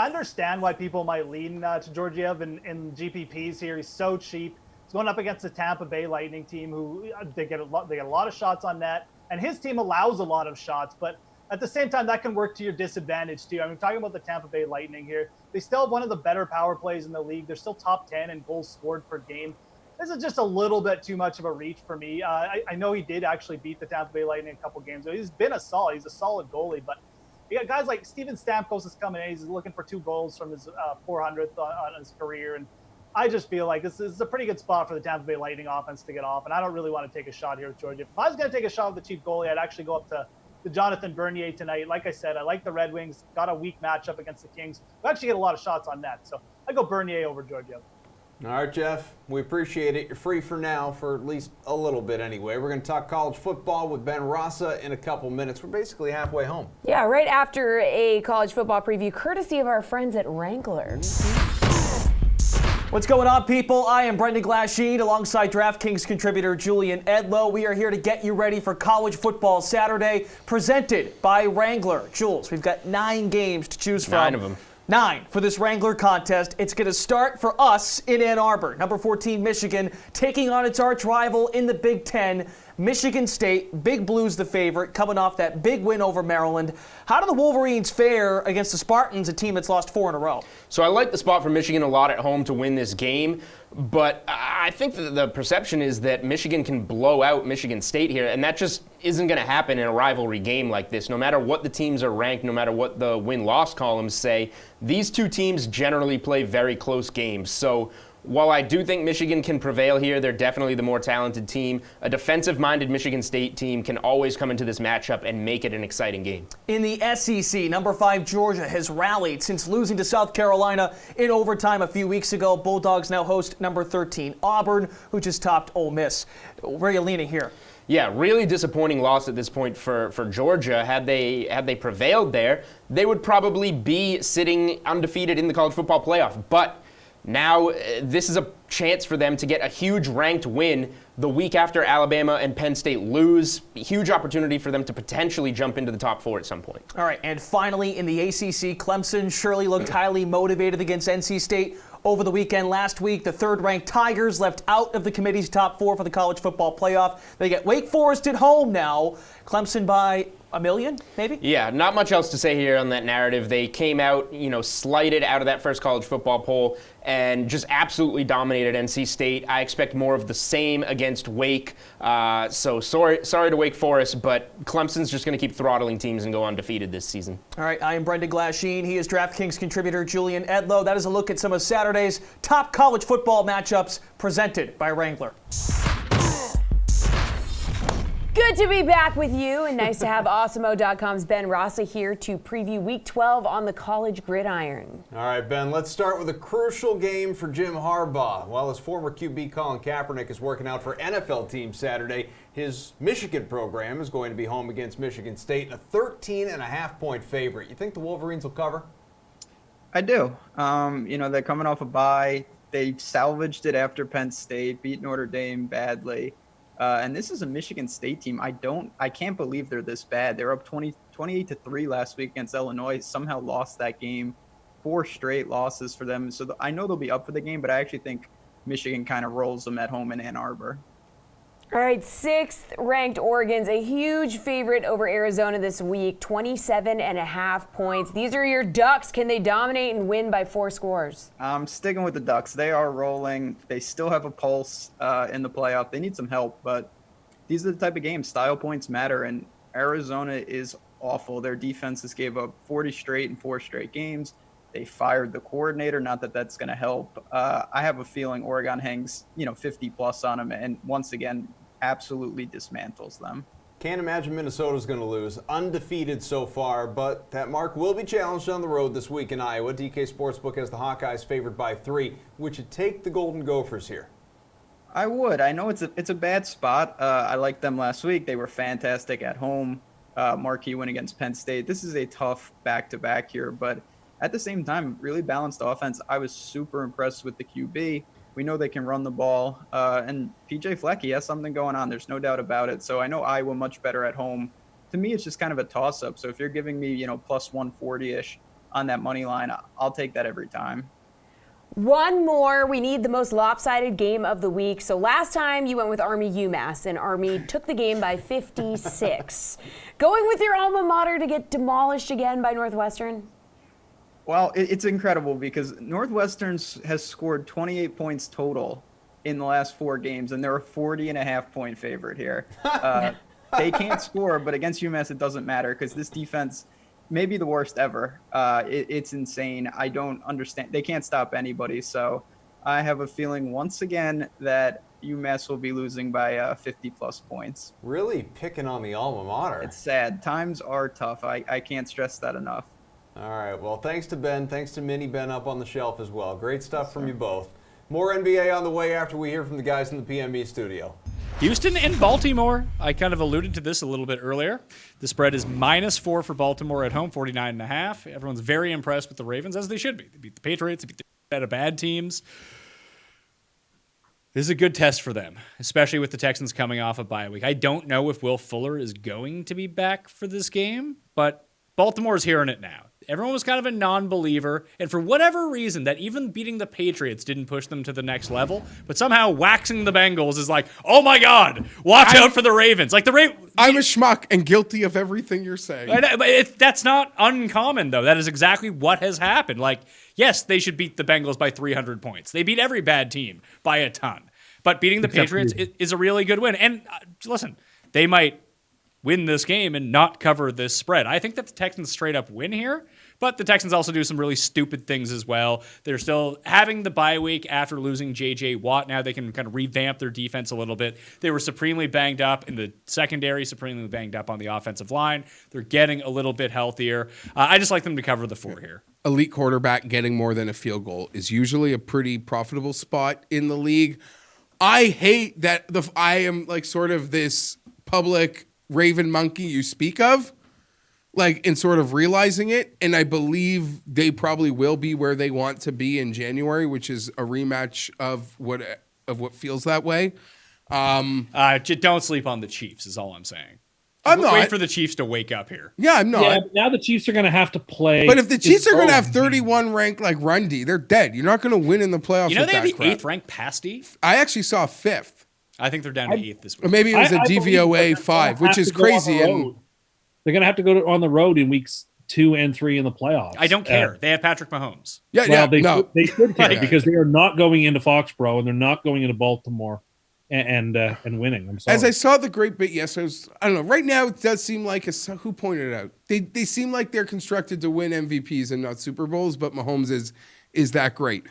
S3: understand why people might lean to Georgiev in GPPs here. He's so cheap. He's going up against the Tampa Bay Lightning team, who they get a lot of shots on net, and his team allows a lot of shots. But at the same time, that can work to your disadvantage too. I mean, talking about the Tampa Bay Lightning here, they still have one of the better power plays in the league. They're still top 10 in goals scored per game. This is just a little bit too much of a reach for me. I know he did actually beat the Tampa Bay Lightning a couple games ago. He's a solid goalie, but you got guys like Steven Stamkos is coming in. He's looking for 2 goals from his 400th on his career, and I just feel like this is a pretty good spot for the Tampa Bay Lightning offense to get off, and I don't really want to take a shot here with Georgia. If I was going to take a shot with the cheap goalie, I'd actually go up to to Jonathan Bernier tonight. Like I said, I like the Red Wings. Got a weak matchup against the Kings. We actually get a lot of shots on net. So I go Bernier over Georgiev.
S1: All right, Jeff, we appreciate it. You're free for now, for at least a little bit anyway. We're going to talk college football with Ben Rasa in a couple minutes. We're basically halfway home.
S2: Yeah, right after a college football preview, courtesy of our friends at Wrangler.
S9: What's going on, people? I am Brendan Glasheen alongside DraftKings contributor Julian Edlow. We are here to get you ready for college football Saturday, presented by Wrangler. Jules, we've got 9 games to choose from.
S4: 9 of them.
S9: 9 for this Wrangler contest. It's going to start for us in Ann Arbor. Number 14, Michigan, taking on its arch rival in the Big Ten, Michigan State. Big Blues the favorite, coming off that big win over Maryland. How do the Wolverines fare against the Spartans, a team that's lost 4 in a row?
S10: So I like the spot for Michigan a lot at home to win this game, but I think that the perception is that Michigan can blow out Michigan State here, and that just isn't going to happen in a rivalry game like this. No matter what the teams are ranked, no matter what the win-loss columns say, these two teams generally play very close games. So while I do think Michigan can prevail here, they're definitely the more talented team. A defensive-minded Michigan State team can always come into this matchup and make it an exciting game.
S9: In the SEC, number 5 Georgia has rallied since losing to South Carolina in overtime a few weeks ago. Bulldogs now host number 13 Auburn, who just topped Ole Miss. Where are you leaning here?
S10: Yeah, really disappointing loss at this point for Georgia. Had they prevailed there, they would probably be sitting undefeated in the college football playoff. But now this is a chance for them to get a huge ranked win the week after Alabama and Penn State lose. Huge opportunity for them to potentially jump into the top 4 at some point.
S9: All right, and finally in the ACC, Clemson surely looked highly motivated against NC State over the weekend. Last week, the 3rd-ranked Tigers left out of the committee's top 4 for the college football playoff. They get Wake Forest at home now. Clemson by a million, maybe?
S10: Yeah, not much else to say here on that narrative. They came out, slighted out of that first college football poll and just absolutely dominated NC State. I expect more of the same against Wake. So sorry to Wake Forest, but Clemson's just going to keep throttling teams and go undefeated this season.
S9: All right, I am Brendan Glasheen. He is DraftKings contributor Julian Edlow. That is a look at some of Saturday's top college football matchups presented by Wrangler.
S2: Good to be back with you, and nice to have Awesemo.com's Ben Rasa here to preview Week 12 on the college gridiron.
S1: All right, Ben, let's start with a crucial game for Jim Harbaugh. While his former QB Colin Kaepernick is working out for NFL team Saturday, his Michigan program is going to be home against Michigan State, a 13.5-point favorite. You think the Wolverines will cover?
S11: I do. They're coming off a bye. They salvaged it after Penn State, beat Notre Dame badly. And this is a Michigan State team. I can't believe they're this bad. They're up 28-3 last week against Illinois. Somehow lost that game. 4 straight losses for them. So I know they'll be up for the game, but I actually think Michigan kind of rolls them at home in Ann Arbor.
S2: All right, 6th-ranked Oregon's a huge favorite over Arizona this week, 27.5 points. These are your Ducks. Can they dominate and win by 4 scores?
S11: I'm sticking with the Ducks. They are rolling. They still have a pulse in the playoff. They need some help, but these are the type of games. Style points matter, and Arizona is awful. Their defenses gave up 40 straight in 4 straight games. They fired the coordinator. Not that that's going to help. I have a feeling Oregon hangs, 50-plus on them, and once again, absolutely dismantles them.
S1: Can't imagine Minnesota's going to lose. Undefeated so far, but that mark will be challenged on the road this week in Iowa. DK Sportsbook has the Hawkeyes favored by 3. Would you take the Golden Gophers here?
S11: I would. I know it's a bad spot. I liked them last week. They were fantastic at home. Marquee win against Penn State. This is a tough back-to-back here, but at the same time, really balanced offense. I was super impressed with the QB. We know they can run the ball. And P.J. Fleck, he has something going on. There's no doubt about it. So I know Iowa much better at home. To me, it's just kind of a toss-up. So if you're giving me, plus 140-ish on that money line, I'll take that every time.
S2: One more. We need the most lopsided game of the week. So last time you went with Army UMass, and Army took the game by 56. Going with your alma mater to get demolished again by Northwestern?
S11: Well, it's incredible because Northwestern has scored 28 points total in the last 4 games, and they're a 40.5-point favorite here. They can't score, but against UMass it doesn't matter because this defense may be the worst ever. It's insane. I don't understand. They can't stop anybody, so I have a feeling once again that UMass will be losing by 50 plus points.
S1: Really picking on the alma mater.
S11: It's sad. Times are tough. I can't stress that enough.
S1: All right. Well, thanks to Ben. Thanks to Mini Ben up on the shelf as well. Great stuff from you both. More NBA on the way after we hear from the guys in the PME studio.
S12: Houston and Baltimore. I kind of alluded to this a little bit earlier. The spread is -4 for Baltimore at home, 49.5. Everyone's very impressed with the Ravens, as they should be. They beat the Patriots. They beat the bad teams. This is a good test for them, especially with the Texans coming off a bye week. I don't know if Will Fuller is going to be back for this game, but Baltimore's hearing it now. Everyone was kind of a non-believer, and for whatever reason, that even beating the Patriots didn't push them to the next level, but somehow waxing the Bengals is like, oh my God, watch out for the Ravens. Like
S13: I'm a schmuck and guilty of everything you're saying.
S12: But that's not uncommon, though. That is exactly what has happened. Like, yes, they should beat the Bengals by 300 points. They beat every bad team by a ton. But beating the Patriots is a really good win. And listen, they might win this game and not cover this spread. I think that the Texans straight up win here, but the Texans also do some really stupid things as well. They're still having the bye week after losing J.J. Watt. Now they can kind of revamp their defense a little bit. They were supremely banged up in the secondary, supremely banged up on the offensive line. They're getting a little bit healthier. I just like them to cover the 4 here.
S13: Elite quarterback getting more than a field goal is usually a pretty profitable spot in the league. I hate that I am like sort of this public Raven monkey you speak of, like in sort of realizing it, and I believe they probably will be where they want to be in January, which is a rematch of what feels that way.
S12: Don't sleep on the Chiefs is all I'm saying.
S13: I'm not.
S12: Wait for the Chiefs to wake up here.
S13: Yeah, I'm not.
S14: Yeah, now the Chiefs are going to have to play.
S13: But if the Chiefs are going to have 31 ranked like Rundy, they're dead. You're not going to win in the playoffs.
S12: You know
S13: with
S12: they have
S13: that
S12: the
S13: crap.
S12: 8th ranked pasty?
S13: I actually saw 5th.
S12: I think they're down to 8th this week.
S13: Or maybe it was a DVOA 5, which is crazy. And
S14: they're going to have to go on the road in weeks 2 and 3 in the playoffs.
S12: I don't care. They have Patrick Mahomes.
S14: They should care because they are not going into Foxborough and they're not going into Baltimore and winning. I'm sorry.
S13: As I saw the great bit, yes, I don't know. Right now, it does seem like who pointed it out. They seem like they're constructed to win MVPs and not Super Bowls, but Mahomes is that great.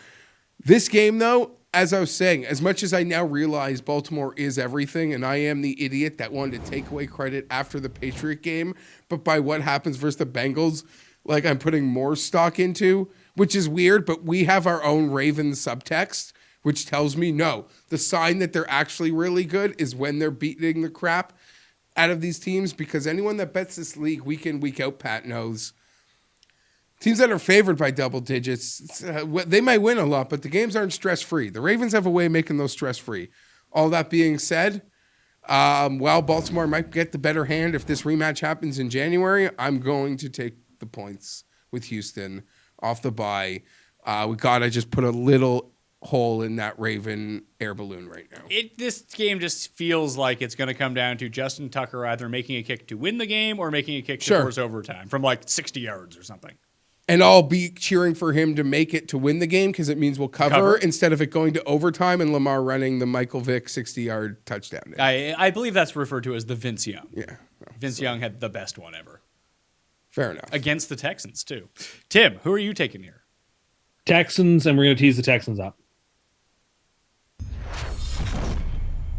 S13: This game, though, as I was saying, as much as I now realize Baltimore is everything, and I am the idiot that wanted to take away credit after the Patriot game, but by what happens versus the Bengals, like I'm putting more stock into, which is weird, but we have our own Ravens subtext, which tells me no. The sign that they're actually really good is when they're beating the crap out of these teams, because anyone that bets this league week in, week out, Pat knows, teams that are favored by double digits, they might win a lot, but the games aren't stress-free. The Ravens have a way of making those stress-free. All that being said, while Baltimore might get the better hand if this rematch happens in January, I'm going to take the points with Houston off the bye. We got to just put a little hole in that Raven air balloon right now.
S12: This game just feels like it's going to come down to Justin Tucker either making a kick to win the game or making a kick to force overtime from like 60 yards or something.
S13: And I'll be cheering for him to make it to win the game because it means we'll cover instead of it going to overtime and Lamar running the Michael Vick 60-yard touchdown.
S12: I believe that's referred to as the Vince Young.
S13: Yeah.
S12: Vince Young had the best one ever.
S13: Fair enough.
S12: Against the Texans, too. Tim, who are you taking here?
S14: Texans, and we're going to tease the Texans up.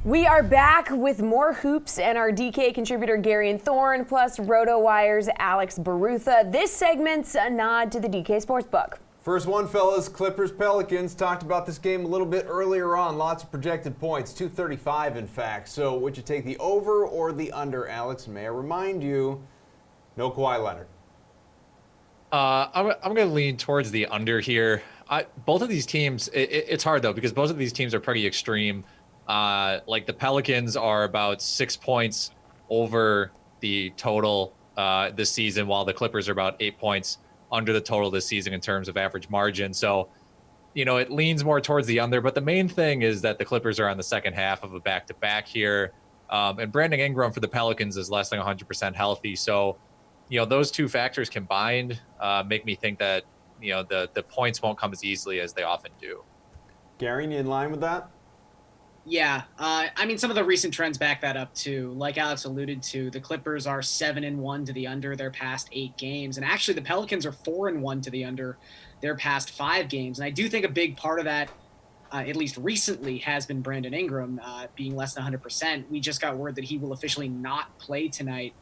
S2: We are back with more hoops and our DK contributor Gary and Thorne, plus RotoWire's Alex Barutha. This segment's a nod to the DK Sportsbook.
S1: First one, fellas, Clippers-Pelicans. Talked about this game a little bit earlier on. Lots of projected points, 235 in fact. So would you take the over or the under, Alex? May I remind you, no Kawhi Leonard.
S8: I'm going to lean towards the under here. Both of these teams, it's hard though because both of these teams are pretty extreme. Like the Pelicans are about 6 points over the total this season, while the Clippers are about 8 points under the total this season in terms of average margin. So, it leans more towards the under. But the main thing is that the Clippers are on the second half of a back-to-back here. And Brandon Ingram for the Pelicans is less than 100% healthy. So, those two factors combined make me think that, the points won't come as easily as they often do.
S1: Gary, you in line with that?
S7: Yeah, some of the recent trends back that up too. Like Alex alluded to, the Clippers are 7-1 to the under their past 8 games, and actually the Pelicans are 4-1 to the under their past 5 games. And I do think a big part of that at least recently, has been Brandon Ingram, being less than 100%. We just got word that he will officially not play tonight.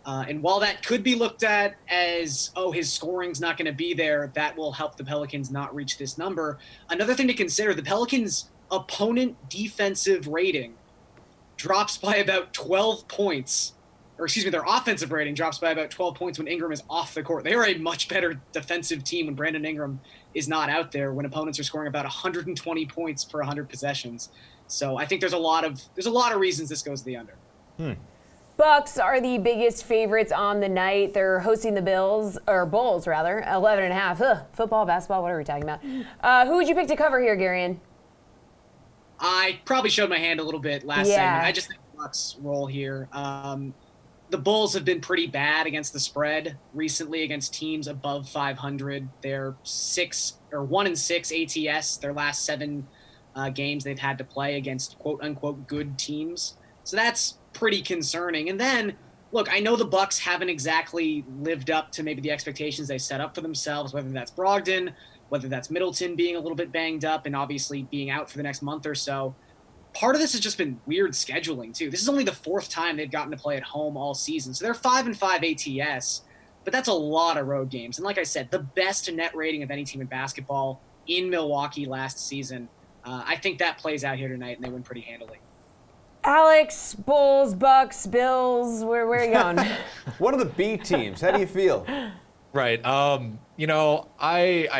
S7: And while that could be looked at as, oh, his scoring's not going to be there, that will help the Pelicans not reach this number. Another thing to consider, the Pelicans' opponent defensive rating drops by about 12 points. Or excuse me, their offensive rating drops by about 12 points when Ingram is off the court. They are a much better defensive team when Brandon Ingram is not out there, when opponents are scoring about 120 points per 100 possessions. So I think there's a lot of reasons this goes to the under.
S2: Bucks are the biggest favorites on the night. They're hosting the Bulls, 11.5. Ugh, football, basketball, what are we talking about? Who would you pick to cover here, Garion?
S7: I probably showed my hand a little bit last segment. I just think the Bucks roll here. The Bulls have been pretty bad against the spread recently against teams above 500. They're 1-6 ATS. Their last 7 games they've had to play against quote unquote good teams. So that's pretty concerning. And then, look, I know the Bucks haven't exactly lived up to maybe the expectations they set up for themselves, whether that's Brogdon, whether that's Middleton being a little bit banged up and obviously being out for the next month or so. Part of this has just been weird scheduling, too. This is only the 4th time they've gotten to play at home all season. So they're 5-5 ATS, but that's a lot of road games. And like I said, the best net rating of any team in basketball in Milwaukee last season. I think that plays out here tonight, and they win pretty handily.
S2: Alex, Bulls, Bucks, Bills, where are you going?
S1: What are the B teams? How do you feel?
S8: Right. I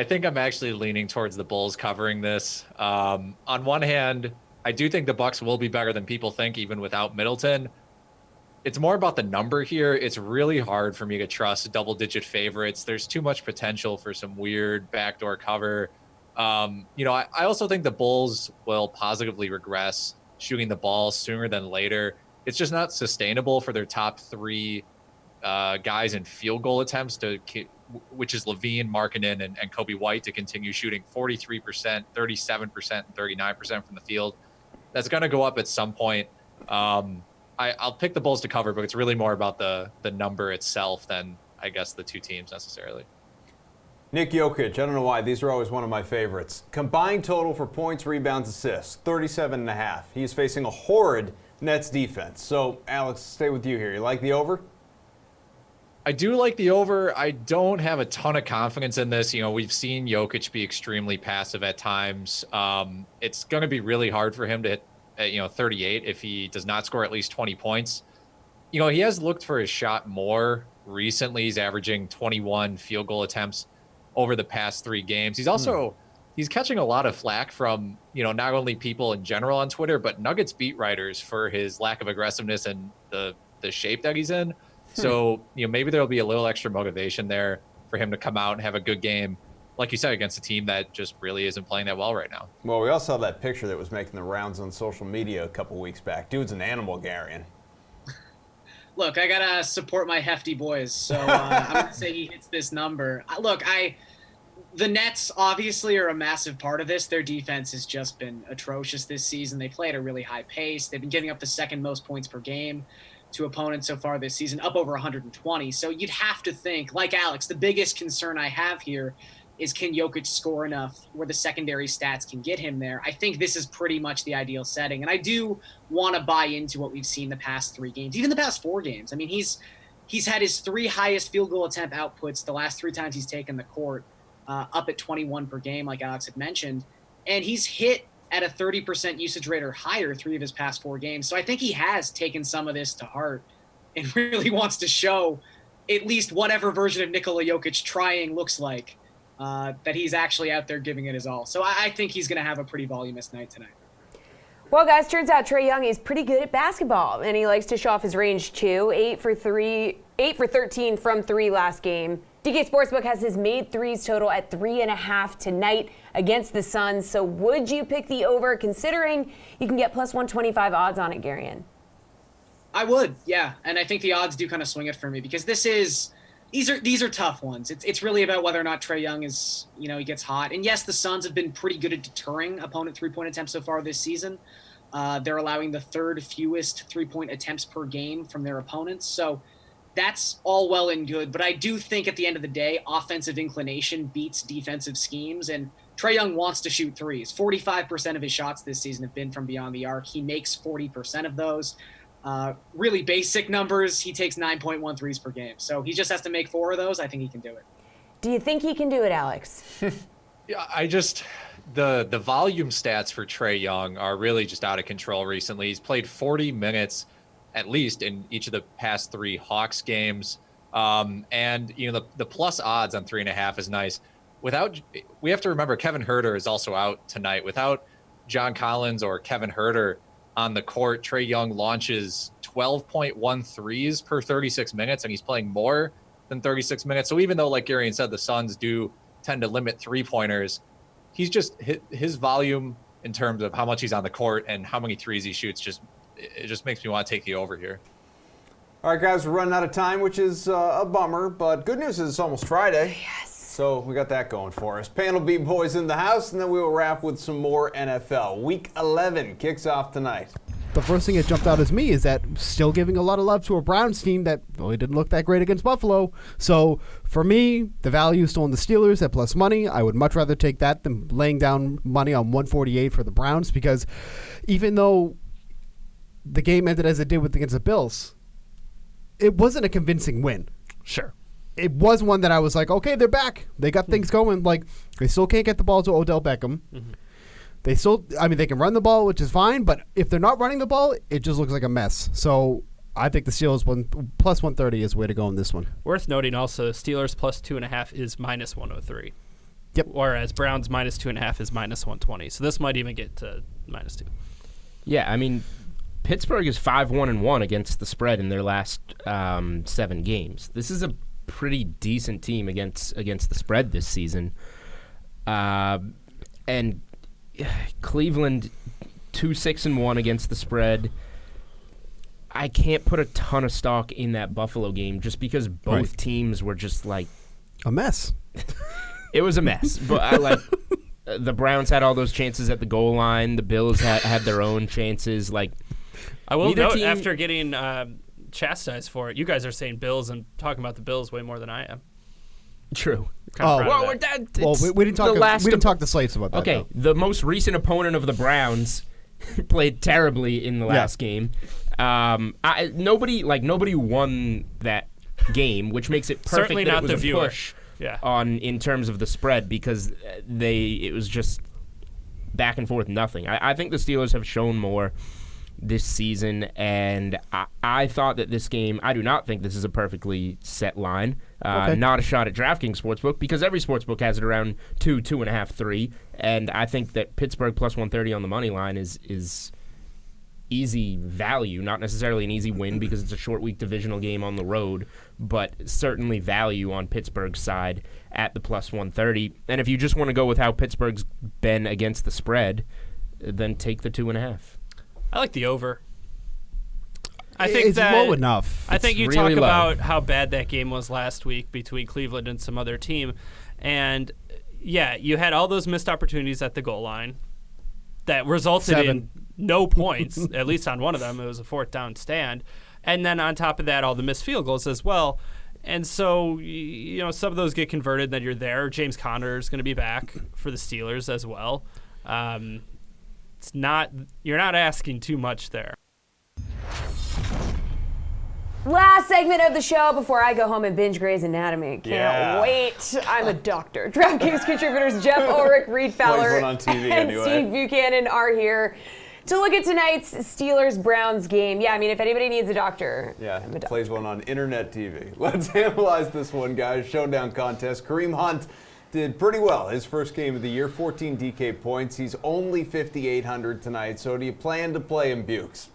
S8: think I'm actually leaning towards the Bulls covering this. On one hand, I do think the Bucks will be better than people think, even without Middleton. It's more about the number here. It's really hard for me to trust double-digit favorites. There's too much potential for some weird backdoor cover. I also think the Bulls will positively regress shooting the ball sooner than later. It's just not sustainable for their top 3 guys in field goal attempts, which is Levine, Markkanen, and Kobe White, to continue shooting 43%, 37%, and 39% from the field. That's going to go up at some point. I'll pick the Bulls to cover, but it's really more about the number itself than, I guess, the 2 teams necessarily.
S1: Nick Jokic, I don't know why, these are always one of my favorites. Combined total for points, rebounds, assists, 37.5. He is facing a horrid Nets defense. So, Alex, stay with you here. You like the over?
S8: I do like the over. I don't have a ton of confidence in this. We've seen Jokic be extremely passive at times. It's going to be really hard for him to hit, 38 if he does not score at least 20 points. He has looked for his shot more recently. He's averaging 21 field goal attempts over the past 3 games. He's also he's catching a lot of flack from, not only people in general on Twitter, but Nuggets beat writers for his lack of aggressiveness and the shape that he's in. So, maybe there'll be a little extra motivation there for him to come out and have a good game, like you said, against a team that just really isn't playing that well right now.
S1: Well, we also saw that picture that was making the rounds on social media a couple weeks back. Dude's an animal, Garion.
S7: Look, I got to support my hefty boys, so I'm going to say he hits this number. The Nets obviously are a massive part of this. Their defense has just been atrocious this season. They play at a really high pace. They've been giving up the 2nd most points per game to opponents so far this season, up over 120. So you'd have to think, like Alex, the biggest concern I have here is, can Jokic score enough where the secondary stats can get him there? I think this is pretty much the ideal setting. And I do want to buy into what we've seen the past 3 games, even the past 4 games. I mean, he's had his 3 highest field goal attempt outputs the last 3 times he's taken the court, up at 21 per game, like Alex had mentioned. And he's hit at a 30% usage rate or higher 3 of his past 4 games. So I think he has taken some of this to heart and really wants to show at least whatever version of Nikola Jokic trying looks like, that he's actually out there giving it his all. So I think he's going to have a pretty voluminous night tonight.
S2: Well, guys, turns out Trae Young is pretty good at basketball, and he likes to show off his range too. 8 for 13 from 3 last game. DK Sportsbook has his made threes total at 3.5 tonight against the Suns. So would you pick the over, considering you can get plus 125 odds on it, Garion?
S7: I would, yeah. And I think the odds do kind of swing it for me, because these are tough ones. It's really about whether or not Trae Young is, he gets hot. And yes, the Suns have been pretty good at deterring opponent 3-point attempts so far this season. They're allowing the 3rd fewest 3-point attempts per game from their opponents. So that's all well and good. But I do think at the end of the day, offensive inclination beats defensive schemes. And Trae Young wants to shoot threes. 45% of his shots this season have been from beyond the arc. He makes 40% of those. Really basic numbers, he takes 9.1 threes per game. So he just has to make 4 of those. I think he can do it.
S2: Do you think he can do it, Alex?
S8: Yeah, the volume stats for Trae Young are really just out of control recently. He's played 40 minutes at least in each of the past 3 Hawks games. And the plus odds on 3.5 is nice. We have to remember Kevin Huerter is also out tonight. Without John Collins or Kevin Huerter on the court, Trae Young launches 12.1 threes per 36 minutes, and he's playing more than 36 minutes. So even though, like Gary said, the Suns do tend to limit 3-pointers, he's just his volume in terms of how much he's on the court and how many threes he shoots. It just makes me want to take the over here.
S1: All right, guys, we're running out of time, which is a bummer, but good news is it's almost Friday.
S2: Yes.
S1: So we got that going for us. Panel beat boys in the house, and then we will wrap with some more NFL. Week 11 kicks off tonight.
S15: The first thing that jumped out as me is that still giving a lot of love to a Browns team that really didn't look that great against Buffalo. So for me, the value is still in the Steelers at plus money. I would much rather take that than laying down money on 148 for the Browns, because even though the game ended as it did against the Bills, it wasn't a convincing win.
S9: Sure.
S15: It was one that I was like, okay, they're back. They got things going. Like, they still can't get the ball to Odell Beckham.
S9: Mm-hmm.
S15: They can run the ball, which is fine, but if they're not running the ball, it just looks like a mess. So I think the Steelers plus 130 is the way to go in this one.
S16: Worth noting also, Steelers plus 2.5 is minus 103.
S15: Yep.
S16: Whereas Browns minus 2.5 is minus 120. So this might even get to minus 2.
S10: Yeah, I mean, Pittsburgh is 5-1-1 against the spread in their last 7 games. This is a pretty decent team against the spread this season. And Cleveland 2-6-1 against the spread. I can't put a ton of stock in that Buffalo game just because both teams were just like
S15: a mess.
S10: It was a mess, but the Browns had all those chances at the goal line. The Bills had their own chances. Like,
S16: I will note, after getting chastised for it, you guys are saying Bills and talking about the Bills way more than I am.
S10: True.
S15: We didn't talk the slates about that.
S10: Okay,
S15: though.
S10: The most recent opponent of the Browns played terribly in the last game. Nobody won that game, which makes it perfect.
S16: Certainly
S10: that
S16: not
S10: it was
S16: the
S10: a
S16: viewer.
S10: push in terms of the spread, because it was just back and forth nothing. I think the Steelers have shown more this season, and I thought that this game, I do not think this is a perfectly set line. Not a shot at DraftKings Sportsbook, because every sportsbook has it around 2, 2.5, 3, and I think that Pittsburgh plus 130 on the money line is easy value, not necessarily an easy win because it's a short week divisional game on the road, but certainly value on Pittsburgh's side at the plus 130. And if you just want to go with how Pittsburgh's been against the spread, then take the 2.5.
S16: I like the over. I think
S15: it's low enough.
S16: I think you
S10: really
S16: talk
S10: low.
S16: about how bad that game was last week between Cleveland and some other team. And, yeah, you had all those missed opportunities at the goal line that resulted in no points, at least on one of them. It was a 4th down stand. And then on top of that, all the missed field goals as well. And so, some of those get converted, then you're there. James Conner is going to be back for the Steelers as well. You're not asking too much there.
S2: Last segment of the show before I go home and binge Grey's Anatomy. Can't wait. I'm a doctor. DraftKings contributors Jeff Ulrich, Reed Fowler, and Steve Buchanan are here to look at tonight's Steelers-Browns game. Yeah, I mean, if anybody needs a doctor, I'm a doctor.
S1: Plays one on internet TV. Let's analyze this one, guys. Showdown contest. Kareem Hunt did pretty well. His first game of the year, 14 DK points. He's only 5,800 tonight. So do you plan to play him, Bukes?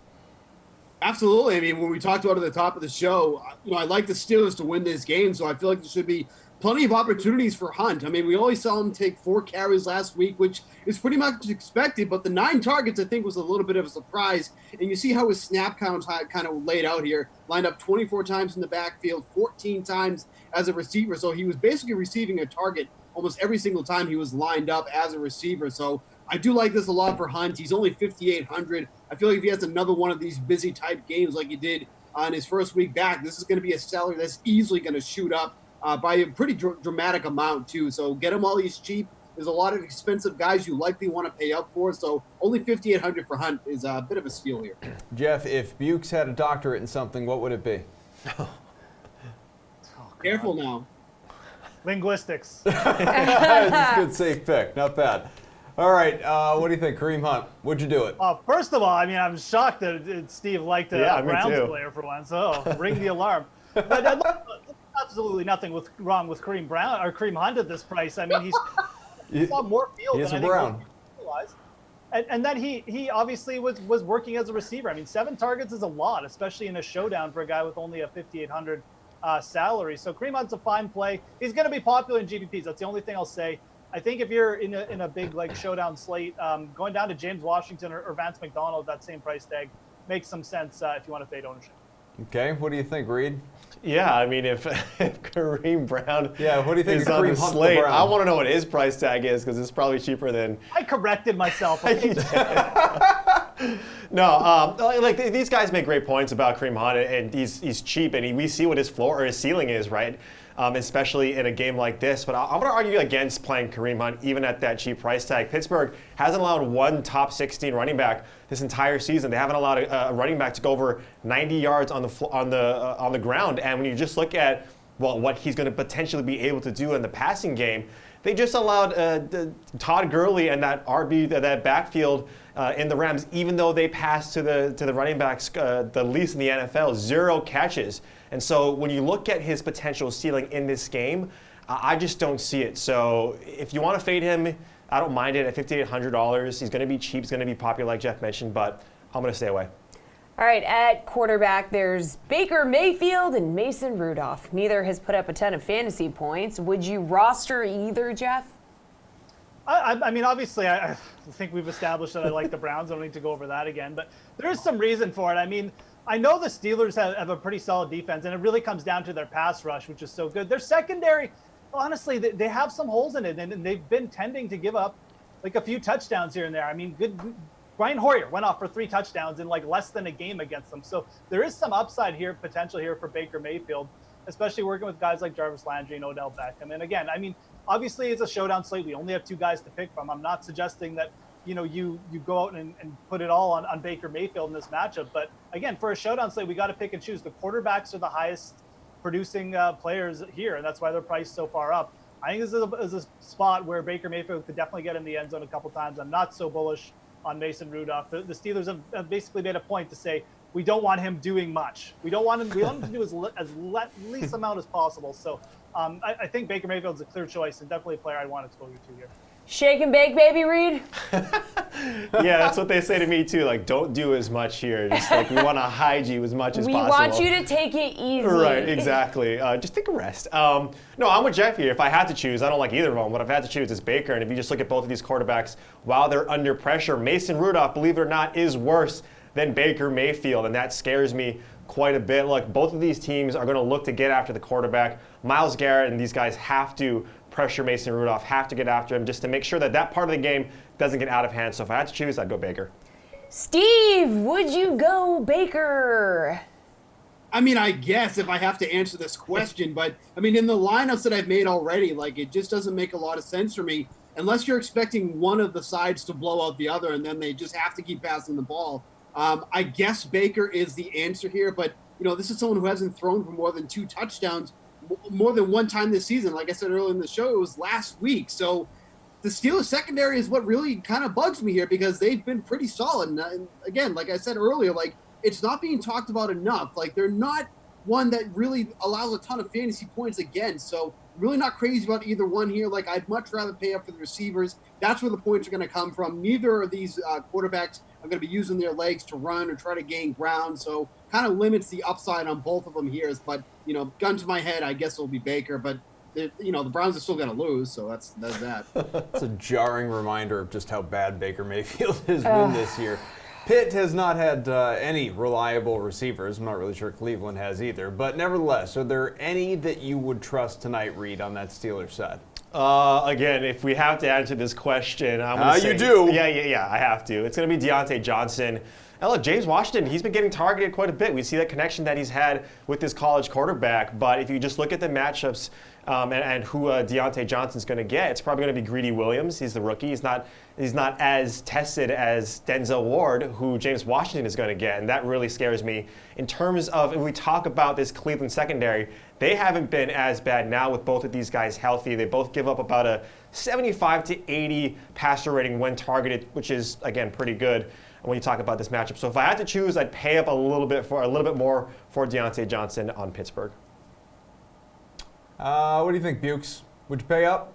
S5: Absolutely. I mean, when we talked about it at the top of the show, I like the Steelers to win this game, so I feel like there should be plenty of opportunities for Hunt. I mean, we only saw him take 4 carries last week, which is pretty much expected, but the 9 targets, I think, was a little bit of a surprise. And you see how his snap count kind of laid out here, lined up 24 times in the backfield, 14 times as a receiver. So he was basically receiving a target almost every single time he was lined up as a receiver. So I do like this a lot for Hunt. He's only 5,800. I feel like if he has another one of these busy type games like he did on his first week back, this is going to be a salary that's easily going to shoot up by a pretty dramatic amount too. So get him while he's cheap. There's a lot of expensive guys you likely want to pay up for, so only $5,800 for Hunt is a bit of a steal here.
S1: Jeff, if Bukes had a doctorate in something, what would it be?
S5: Careful now.
S3: Linguistics.
S1: That's a good safe pick. Not bad. All right, what do you think, Kareem Hunt? Would you do it?
S3: First of all, I mean, I'm shocked that Steve liked a Browns player for once. So ring the alarm. But absolutely nothing wrong with Kareem Hunt at this price. I mean, he's saw more field than I think most people realize. And then he obviously was working as a receiver. I mean, 7 targets is a lot, especially in a showdown for a guy with only a $5,800 salary. So Kareem Hunt's a fine play. He's going to be popular in GPPs. That's the only thing I'll say. I think if you're in a big like showdown slate, going down to James Washington or Vance McDonald, that same price tag makes some sense if you want to fade ownership.
S1: Okay, what do you think, Reed?
S4: Yeah, I mean, if Kareem Brown
S1: what do you think
S4: is
S1: of
S4: on
S1: Kareem
S4: the
S1: Hunt
S4: slate,
S1: Brown?
S4: I want to know what his price tag is because it's probably cheaper than.
S3: I corrected myself.
S4: No, like these guys make great points about Kareem Hunt, and he's cheap, and we see what his floor or his ceiling is, right? Especially in a game like this. But I'm going to argue against playing Kareem Hunt even at that cheap price tag. Pittsburgh hasn't allowed one top 16 running back this entire season. They haven't allowed a running back to go over 90 yards on the ground. And when you just look at what he's going to potentially be able to do in the passing game, they just allowed Todd Gurley and that that backfield in the Rams, even though they passed to the running backs the least in the NFL, 0 catches. And so when you look at his potential ceiling in this game, I just don't see it. So if you want to fade him, I don't mind it at $5,800. He's going to be cheap. He's going to be popular, like Jeff mentioned, but I'm going to stay away.
S2: All right, at quarterback, there's Baker Mayfield and Mason Rudolph. Neither has put up a ton of fantasy points. Would you roster either, Jeff?
S3: I mean, obviously, I think we've established that I like the Browns. I don't need to go over that again. But there is some reason for it. I mean, I know the Steelers have a pretty solid defense, and it really comes down to their pass rush, which is so good. Their secondary, honestly, they have some holes in it, and they've been tending to give up like a few touchdowns here and there. I mean, Brian Hoyer went off for 3 touchdowns in like less than a game against them. So there is some upside here, potential here for Baker Mayfield, especially working with guys like Jarvis Landry and Odell Beckham. And again, I mean, obviously it's a showdown slate. We only have 2 guys to pick from. I'm not suggesting that, you go out and put it all on Baker Mayfield in this matchup. But again, for a showdown slate, we got to pick and choose. The quarterbacks are the highest producing players here, and that's why they're priced so far up. I think this is a spot where Baker Mayfield could definitely get in the end zone a couple times. I'm not so bullish on Mason Rudolph. The Steelers have basically made a point to say we don't want him doing much. We want him to do as least amount as possible. So I think Baker Mayfield's a clear choice and definitely a player I want exposure to here.
S2: Shake and bake, baby, Reed.
S4: Yeah, that's what they say to me too. Like, don't do as much here. Just like we want to hide you as much as possible.
S2: We want you to take it easy.
S4: Right, exactly. Just take a rest. No, I'm with Jeff here. If I had to choose, I don't like either of them. What I've had to choose is Baker. And if you just look at both of these quarterbacks while they're under pressure, Mason Rudolph, believe it or not, is worse than Baker Mayfield, and that scares me quite a bit. Look, both of these teams are going to look to get after the quarterback. Myles Garrett and these guys have to pressure Mason Rudolph, have to get after him just to make sure that part of the game doesn't get out of hand. So if I had to choose, I'd go Baker.
S2: Steve, would you go Baker?
S5: I mean, I guess if I have to answer this question, but I mean, in the lineups that I've made already, like it just doesn't make a lot of sense for me unless you're expecting one of the sides to blow out the other and then they just have to keep passing the ball. I guess Baker is the answer here, but this is someone who hasn't thrown for more than 2 touchdowns more than one time this season. Like I said earlier in the show, it was last week. So the Steelers secondary is what really kind of bugs me here because they've been pretty solid. And again, like I said earlier, like it's not being talked about enough. Like they're not one that really allows a ton of fantasy points again. So really not crazy about either one here. Like I'd much rather pay up for the receivers. That's where the points are going to come from. Neither of these quarterbacks are going to be using their legs to run or try to gain ground. So kind of limits the upside on both of them here. But, gun to my head, I guess it'll be Baker. But, the Browns are still going to lose. So that's that.
S1: It's a jarring reminder of just how bad Baker Mayfield has been this year. Pitt has not had any reliable receivers. I'm not really sure Cleveland has either. But nevertheless, are there any that you would trust tonight, Reed, on that Steelers side?
S4: Again, if we have to answer this question, I'm going to say...
S1: You do?
S4: Yeah, I have to. It's going to be Deontay Johnson And look, James Washington, he's been getting targeted quite a bit. We see that connection that he's had with his college quarterback. But if you just look at the matchups and who Deontay Johnson's going to get, it's probably going to be Greedy Williams. He's the rookie. He's not as tested as Denzel Ward, who James Washington is going to get. And that really scares me. In terms of, if we talk about this Cleveland secondary, they haven't been as bad now with both of these guys healthy. They both give up about a 75 to 80 passer rating when targeted, which is, again, pretty good when you talk about this matchup. So if I had to choose, I'd pay up a little bit more for Deontay Johnson on Pittsburgh.
S1: What do you think, Bukes? Would you pay up?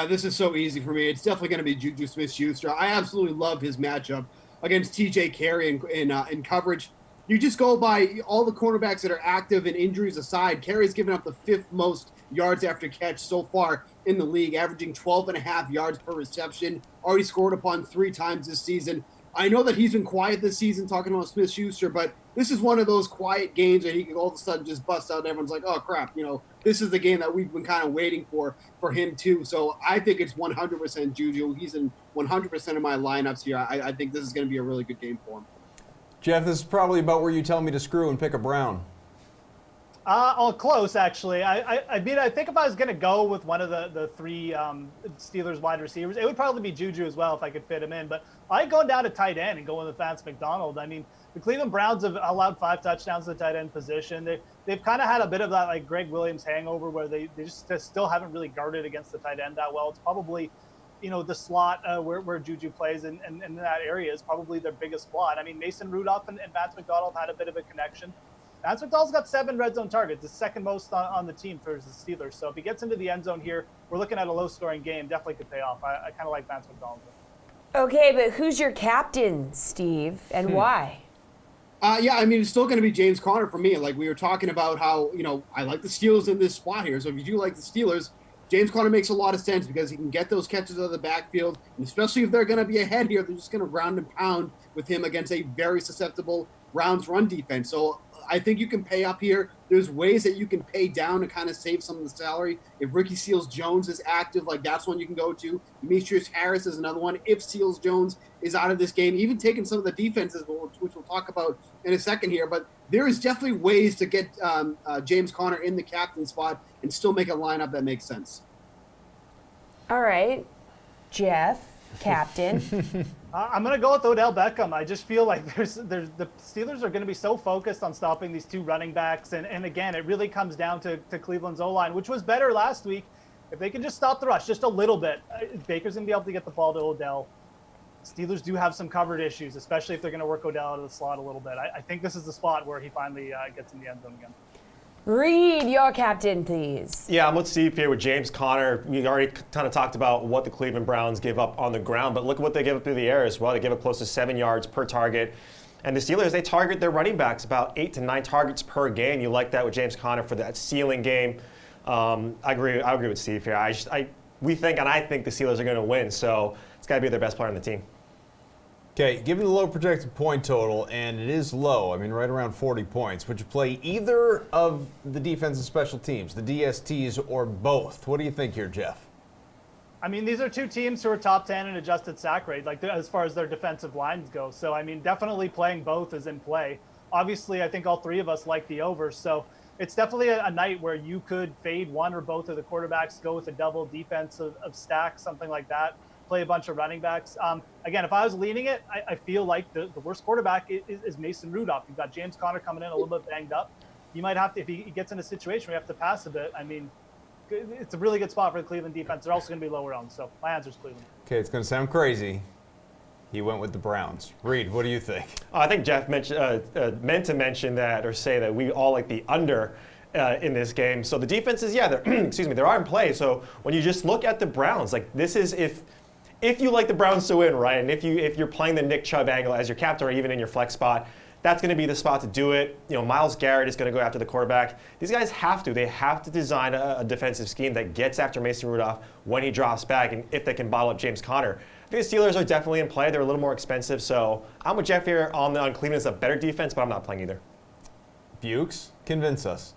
S5: This is so easy for me. It's definitely going to be Juju Smith-Schuster. I absolutely love his matchup against T.J. Carey in coverage. You just go by all the cornerbacks that are active and injuries aside. Carey's given up the 5th most yards after catch so far in the league, averaging 12.5 yards per reception. Already scored upon 3 times this season. I know that he's been quiet this season talking about Smith-Schuster, but this is one of those quiet games that he can all of a sudden just bust out and everyone's like, oh, crap, this is the game that we've been kind of waiting for him too. So I think it's 100% Juju. He's in 100% of my lineups here. I think this is going to be a really good game for him.
S1: Jeff, this is probably about where you tell me to screw and pick a Brown.
S3: Close, actually. I mean, I think if I was going to go with one of the 3 Steelers wide receivers, it would probably be Juju as well if I could fit him in. But I go down to tight end and go with Vance McDonald. I mean, the Cleveland Browns have allowed 5 touchdowns to the tight end position. They've kind of had a bit of that like Greg Williams hangover where they just still haven't really guarded against the tight end that well. It's probably, the slot where Juju plays and in that area is probably their biggest slot. I mean, Mason Rudolph and Vance McDonald had a bit of a connection. Vance McDonald's got 7 red zone targets, the second most on the team for the Steelers. So if he gets into the end zone here, we're looking at a low-scoring game. Definitely could pay off. I kind of like Vance McDonald.
S2: Okay, but who's your captain, Steve, and why?
S5: Yeah, I mean, it's still going to be James Conner for me. Like we were talking about how, I like the Steelers in this spot here. So if you do like the Steelers, James Conner makes a lot of sense because he can get those catches out of the backfield. And especially if they're going to be ahead here, they're just going to ground and pound with him against a very susceptible Browns run defense. So I think you can pay up here. There's ways that you can pay down to kind of save some of the salary. If Ricky Seals-Jones is active, like that's one you can go to. Demetrius Harris is another one. If Seals-Jones is out of this game, even taking some of the defenses, which we'll talk about in a second here. But there is definitely ways to get James Conner in the captain spot and still make a lineup that makes sense.
S2: All right, Jeff, captain.
S3: I'm going to go with Odell Beckham. I just feel like the Steelers are going to be so focused on stopping these 2 running backs. And again, it really comes down to Cleveland's O-line, which was better last week. If they can just stop the rush just a little bit, Baker's going to be able to get the ball to Odell. Steelers do have some covered issues, especially if they're going to work Odell out of the slot a little bit. I think this is the spot where he finally gets in the end zone again.
S2: Read your captain, please.
S4: Yeah, I'm with Steve here with James Conner. We already kind of talked about what the Cleveland Browns give up on the ground, but look at what they give up through the air as well. They give up close to 7 yards per target. And the Steelers, they target their running backs about 8 to 9 targets per game. You like that with James Conner for that ceiling game. I agree with Steve here. I think the Steelers are going to win, so it's got to be their best player on the team.
S1: Okay, given the low projected point total, and it is low, I mean right around 40 points, would you play either of the defense and special teams, the DSTs, or both? What do you think here, Jeff?
S3: I mean, these are 2 teams who are top 10 in adjusted sack rate, like as far as their defensive lines go. So, I mean, definitely playing both is in play. Obviously, I think all 3 of us like the over. So it's definitely a night where you could fade one or both of the quarterbacks, go with a double defense of stack, something like that. Play a bunch of running backs. Again, if I was leaning it, I feel like the worst quarterback is Mason Rudolph. You've got James Conner coming in a little bit banged up. You might have to, if he gets in a situation where you have to pass a bit, I mean, it's a really good spot for the Cleveland defense. They're also going to be lower owned, so my answer is Cleveland.
S1: Okay, it's going to sound crazy. He went with the Browns. Reed, what do you think?
S4: I think Jeff meant to mention that or say that we all like the under in this game. So the defenses, yeah, they're in play. So when you just look at the Browns, like this is if you like the Browns to win, right, and if you're playing the Nick Chubb angle as your captain or even in your flex spot, that's going to be the spot to do it. Myles Garrett is going to go after the quarterback. These guys have to design a defensive scheme that gets after Mason Rudolph when he drops back, and if they can bottle up James Conner. I think the Steelers are definitely in play. They're a little more expensive, so I'm with Jeff here on Cleveland. It's a better defense, but I'm not playing either.
S1: Bukes, convince us.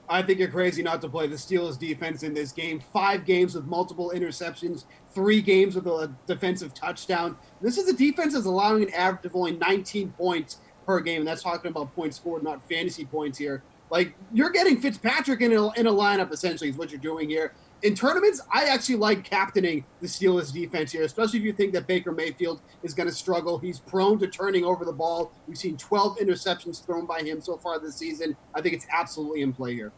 S5: I think you're crazy not to play the Steelers defense in this game. 5 games with multiple interceptions, 3 games with a defensive touchdown. This is a defense that's allowing an average of only 19 points per game, and that's talking about points scored, not fantasy points here. Like, you're getting Fitzpatrick in a lineup, essentially, is what you're doing here. In tournaments, I actually like captaining the Steelers defense here, especially if you think that Baker Mayfield is going to struggle. He's prone to turning over the ball. We've seen 12 interceptions thrown by him so far this season. I think it's absolutely in play here.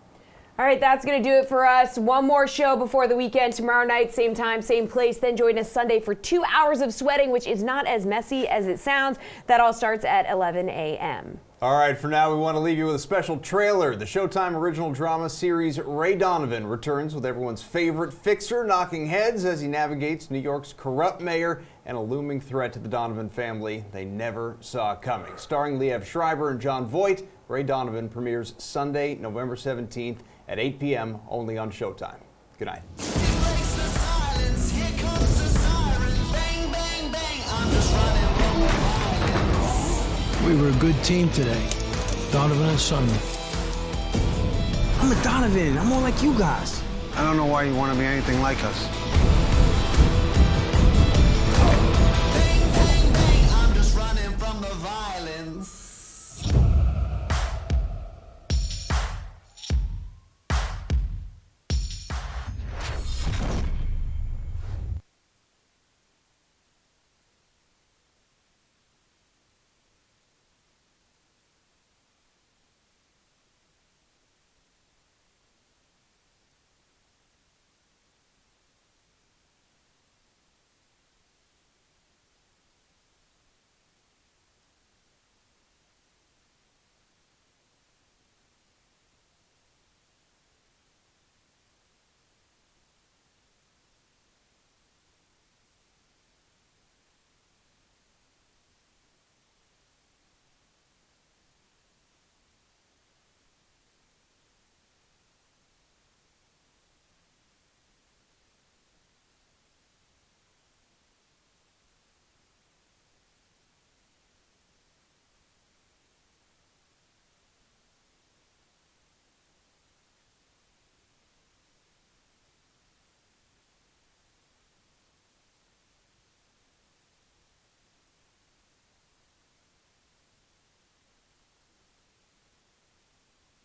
S2: All right, that's going to do it for us. One more show before the weekend. Tomorrow night, same time, same place. Then join us Sunday for 2 hours of sweating, which is not as messy as it sounds. That all starts at 11 a.m.
S1: All right, for now, we want to leave you with a special trailer. The Showtime original drama series Ray Donovan returns with everyone's favorite fixer knocking heads as he navigates New York's corrupt mayor and a looming threat to the Donovan family they never saw coming. Starring Liev Schreiber and John Voight, Ray Donovan premieres Sunday, November 17th at 8 p.m. only on Showtime. Good night.
S17: We were a good team today, Donovan and Sonny. I'm a Donovan. I'm more like you guys.
S18: I don't know why you want to be anything like us.